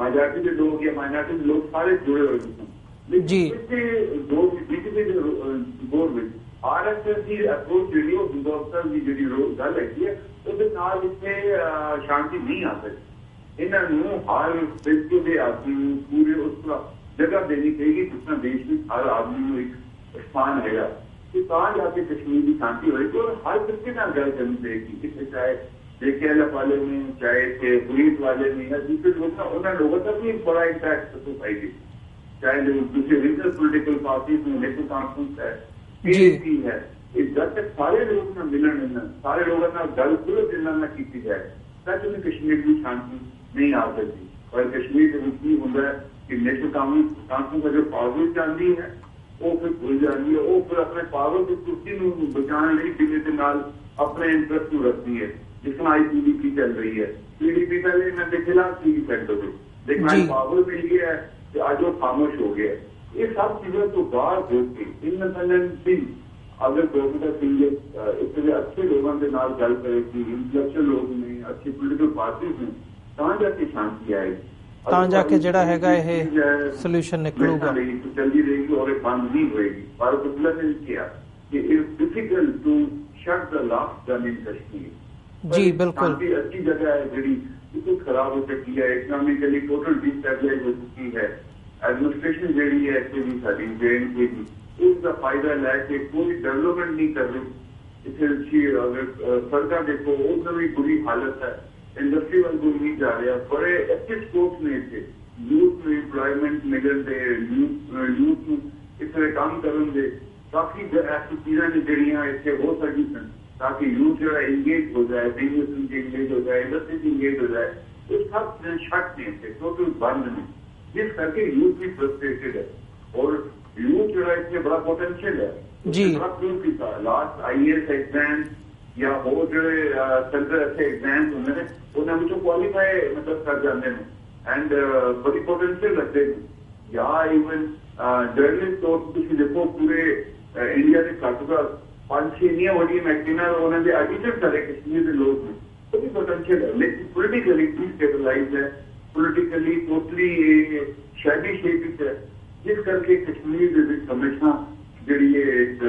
मेजॉरिटी के लोग या माइनॉरिटी के लोग सारे जुड़े हुए थे लेकिन बीजेपी के दौर में RSS की अप्रोच जी हिंदुस्तान की जी गल है उसके शांति नहीं आ सकती। इन्होंने हर तरीके के आदमी पूरे उसका जगह देनी चाहिए जिसमें देश में हर आदमी एक स्थान है कि जाके कश्मीर की शांति होगी और हर तरीके का गल करनी चाहिए कि चाहे JKLF वाले में चाहे पुलिस वाले में या दूसरे लोग उन्होंने लोगों का भी एक बड़ा इम्पैक्ट सोसाइटी चाहे दूसरे रीजनल पोलिटिकल पार्टीज में नेशनल कॉन्फ्रेंस है PDP है जब तक सारे लोग ना मिलन सारे लोगों का गल खुले दिल ना की जाए तब तुम्हें कश्मीर की शांति नहीं आ सकती। और कश्मीर के होता है कि नेशनल काउंसिल का जो पावर चाहती है वो फिर भूल जाती है वो फिर अपने पावर की कुर्सी बचाने लिए दिल्ली के नाल अपने इंटरेस्ट को रखती है, जिस तरह IPDP चल रही है। PDP पहले इन्होंने के खिलाफ थी सेंटर में, लेकिन आज पावर मिल गया है, आज वो खामोश हो गया। ये सब चीजें तो बाहर होती इंडिपेंडेंटली अगर गवर्नमेंट ऑफ इंडिया इतने अच्छे लोगों के नाल गल करेगी, इंटेलेक्चुअल लोग ने, अच्छी पोलिटिकल पार्टीज ने, तां जाके शांति आएगी, तां जाके जिहड़ा हैगा ये सोल्यूशन निकलूगा, चलती रहेगी और बंद नहीं होएगी। भारत ने किया कि it's difficult to shut the last gun in Kashmir. जी बिल्कुल, अच्छी जगह है जी, बिल्कुल खराब हो चुकी है, इकोनॉमिकली टोटल डिस्टेबलाइज हो चुकी है, एडमिनिस्ट्रेशन जी है इतने भी सारी JNK की उसका फायदा लैके कोई डेवलपमेंट नहीं कर रही। इतनी अगर सड़क देखो उसमें भी बुरी हालत है, इंडस्ट्री वाल को नहीं जा रहा, बड़े अच्छे स्कोप ने थे, यूथ में एम्प्लॉयमेंट मिलन दे, यूथ इस तरह काम करन दे, काफी ऐसी चीजें ने जड़ियां इतने हो सकी सन ताकि यूथ जो है इंगेज हो जाए, बिजनेस इंगेज हो जाए, इंडस्ट्री इंगेज हो जाए। तो सब शट नहीं थे, टोटल बंद नहीं, जिस करके यूथ भी फ्रस्ट्रेटेड है और यूथ जो है इसमें बड़ा पोटेंशियल है जी। लास्ट IAS एग्जाम या हो जो सेंट्रल ऐसे एग्जाम होंगे उन्हें क्वालीफाई मतलब कर जाते हैं एंड बड़ी पोटेंशियल रखते हैं। या इवन जर्नलिस्ट तौर पर देखो पूरे इंडिया के घटगा 5-6 इनिया वड्डी मैगजीनां उन्होंने एडिटेड करे कश्मीर के लोग ने, बड़ी पोटेंशियल है, लेकिन पोलिटिकली डिस्टेबलाइज है, पोलिटिकली टोटली शैडी शेप है, जिस करके कश्मीर के हमेशा जी एक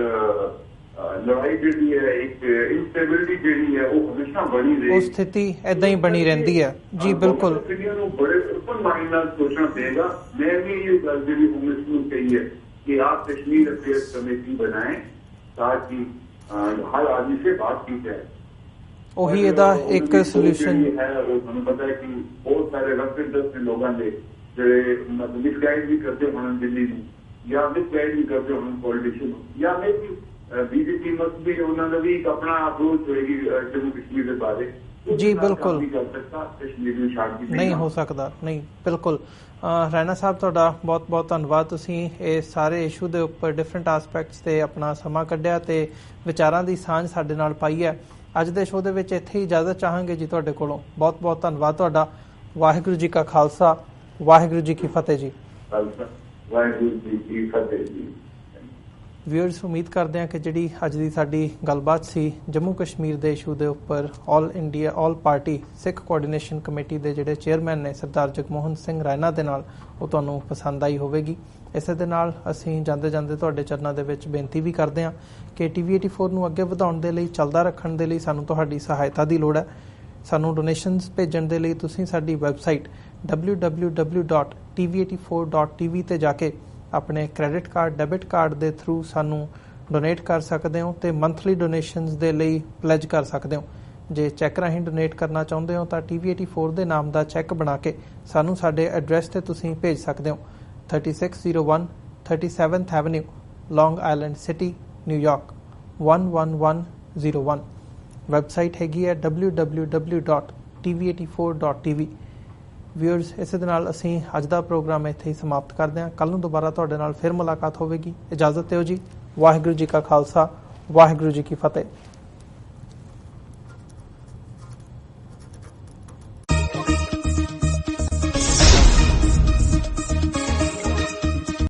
लड़ाई जी है, एक इंस्टेबिलिटी जी है, वो हमेशा बनी रही, स्थिति ऐदा ही बनी रहती है जी। बिल्कुल इंडिया को बड़े ओपन माइंड नाल सोचना पड़ेगा। मैं भी ये गल जी होम मिनिस्टर को कही है कि आप कश्मीर अफेयर्स कमेटी बनाएं ताकि हर आदमी से बात की जाए। ਉਹੀ ਇਹਦਾ ਇੱਕ ਸੋਲੂਸ਼ਨ ਹੈ। ਉਹ ਤੁਹਾਨੂੰ ਪਤਾ ਹੈ ਕਿ ਬਹੁਤ ਸਾਰੇ ਰਫ ਇੰਟਰਸਟ ਦੇ ਲੋਕਾਂ ਦੇ ਜਿਹੜੇ ਮਤਲਬ ਮਿਸਗਾਈਡ ਵੀ ਕਰਦੇ ਹੋਣ ਦਿੱਲੀ ਨੂੰ, ਜਾਂ ਮਿਸਗਾਈਡ ਵੀ ਕਰਦੇ ਹੋਣ ਪੋਲੀਟੀਸ਼ੀਅਨ ਨੂੰ, ਜਾਂ ਮੇਬੀ BJP ਮਸਟ ਵੀ ਉਹਨਾਂ ਦਾ ਵੀ ਇੱਕ ਆਪਣਾ ਅਪਰੋਚ ਹੋਏਗੀ ਜੰਮੂ ਕਸ਼ਮੀਰ ਦੇ ਬਾਰੇ। ਜੀ ਬਿਲਕੁਲ ਨਹੀਂ ਹੋ ਸਕਦਾ, ਨਹੀਂ ਬਿਲਕੁਲ। ਰੈਣਾ ਸਾਹਿਬ ਤੁਹਾਡਾ ਬਹੁਤ ਬਹੁਤ ਧੰਨਵਾਦ, ਤੁਸੀਂ ਇਹ ਸਾਰੇ ਇਸ਼ੂ ਦੇ ਉੱਪਰ ਡਿਫਰੈਂਟ ਆਸਪੈਕਟਸ ਤੇ ਆਪਣਾ ਸਮਾਂ ਕੱਢਿਆ ਤੇ ਵਿਚਾਰਾਂ ਦੀ ਸਾਂਝ ਸਾਡੇ ਨਾਲ ਪਾਈ ਹੈ। ਅੱਜ ਦੇ ਸ਼ੋਅ ਦੇ ਵਿੱਚ ਇੱਥੇ ਹੀ ਇਜਾਜ਼ਤ ਚਾਹਾਂਗੇ ਜੀ ਤੁਹਾਡੇ ਕੋਲੋਂ। ਬਹੁਤ ਬਹੁਤ ਧੰਨਵਾਦ ਤੁਹਾਡਾ। ਵਾਹਿਗੁਰੂ ਜੀ ਕਾ ਖਾਲਸਾ, ਵਾਹਿਗੁਰੂ ਜੀ ਕੀ ਫਤਿਹ ਜੀ। ਵਾਹਿਗੁਰੂ ਜੀ ਕੀ ਫਤਿਹ ਜੀ। ਵਿਊਅਰਸ, ਉਮੀਦ ਕਰਦੇ ਹਾਂ ਕਿ ਜਿਹੜੀ ਅੱਜ ਦੀ ਸਾਡੀ ਗੱਲਬਾਤ ਸੀ ਜੰਮੂ ਕਸ਼ਮੀਰ ਦੇ ਇਸ਼ੂ ਦੇ ਉੱਪਰ ਆਲ ਪਾਰਟੀ ਸਿੱਖ ਕੋਆਰਡੀਨੇਸ਼ਨ ਕਮੇਟੀ ਦੇ ਜਿਹੜੇ ਚੇਅਰਮੈਨ ਨੇ ਸਰਦਾਰ ਜਗਮੋਹਨ ਸਿੰਘ ਰੈਣਾ ਦੇ ਨਾਲ, ਉਹ ਤੁਹਾਨੂੰ ਪਸੰਦ ਆਈ ਹੋਵੇਗੀ। ਇਸੇ ਦੇ ਨਾਲ ਅਸੀਂ ਜਾਂਦੇ ਜਾਂਦੇ ਤੁਹਾਡੇ ਚਰਨਾਂ ਦੇ ਵਿੱਚ ਬੇਨਤੀ ਵੀ ਕਰਦੇ ਹਾਂ ਕਿ TV84 ਨੂੰ ਅੱਗੇ ਵਧਾਉਣ ਦੇ ਲਈ, ਚੱਲਦਾ ਰੱਖਣ ਦੇ ਲਈ ਸਾਨੂੰ ਤੁਹਾਡੀ ਸਹਾਇਤਾ ਦੀ ਲੋੜ ਹੈ। ਸਾਨੂੰ ਡੋਨੇਸ਼ਨਸ ਭੇਜਣ ਦੇ ਲਈ ਤੁਸੀਂ ਸਾਡੀ ਵੈਬਸਾਈਟ www.tv84.tv ਤੇ ਜਾ ਕੇ ਆਪਣੇ ਕ੍ਰੈਡਿਟ ਕਾਰਡ, ਡੈਬਿਟ ਕਾਰਡ ਦੇ ਥਰੂ ਸਾਨੂੰ ਡੋਨੇਟ ਕਰ ਸਕਦੇ ਹੋ ਤੇ ਮੰਥਲੀ ਡੋਨੇਸ਼ਨਸ ਦੇ ਲਈ ਪਲੈਜ ਕਰ ਸਕਦੇ ਹੋ। ਜੇ ਚੈੱਕ ਰਾਹੀਂ ਡੋਨੇਟ ਕਰਨਾ ਚਾਹੁੰਦੇ ਹੋ ਤਾਂ TV84 ਦੇ ਨਾਮ ਦਾ ਚੈੱਕ ਬਣਾ ਕੇ ਸਾਨੂੰ ਸਾਡੇ ਐਡਰੈਸ ਤੇ ਤੁਸੀਂ ਭੇਜ ਸਕਦੇ ਹੋ। 3601 37th Avenue, Long Island City, New York 11101। Website ਹੈਗੀ ਹੈ www.tv84.tv। ਵਿਊਅਰਸ, ਇਸੇ ਦੇ ਨਾਲ ਅਸੀਂ ਅੱਜ ਦਾ ਪ੍ਰੋਗਰਾਮ ਇੱਥੇ ਹੀ ਸਮਾਪਤ ਕਰਦੇ ਹਾਂ। ਕੱਲ੍ਹ ਨੂੰ ਦੁਬਾਰਾ ਤੁਹਾਡੇ ਨਾਲ ਫਿਰ ਮੁਲਾਕਾਤ ਹੋਵੇਗੀ। ਇਜਾਜ਼ਤ ਦਿਓ ਜੀ। ਵਾਹਿਗੁਰੂ ਜੀ ਕਾ ਖਾਲਸਾ, ਵਾਹਿਗੁਰੂ ਜੀ ਕੀ ਫਤਿਹ।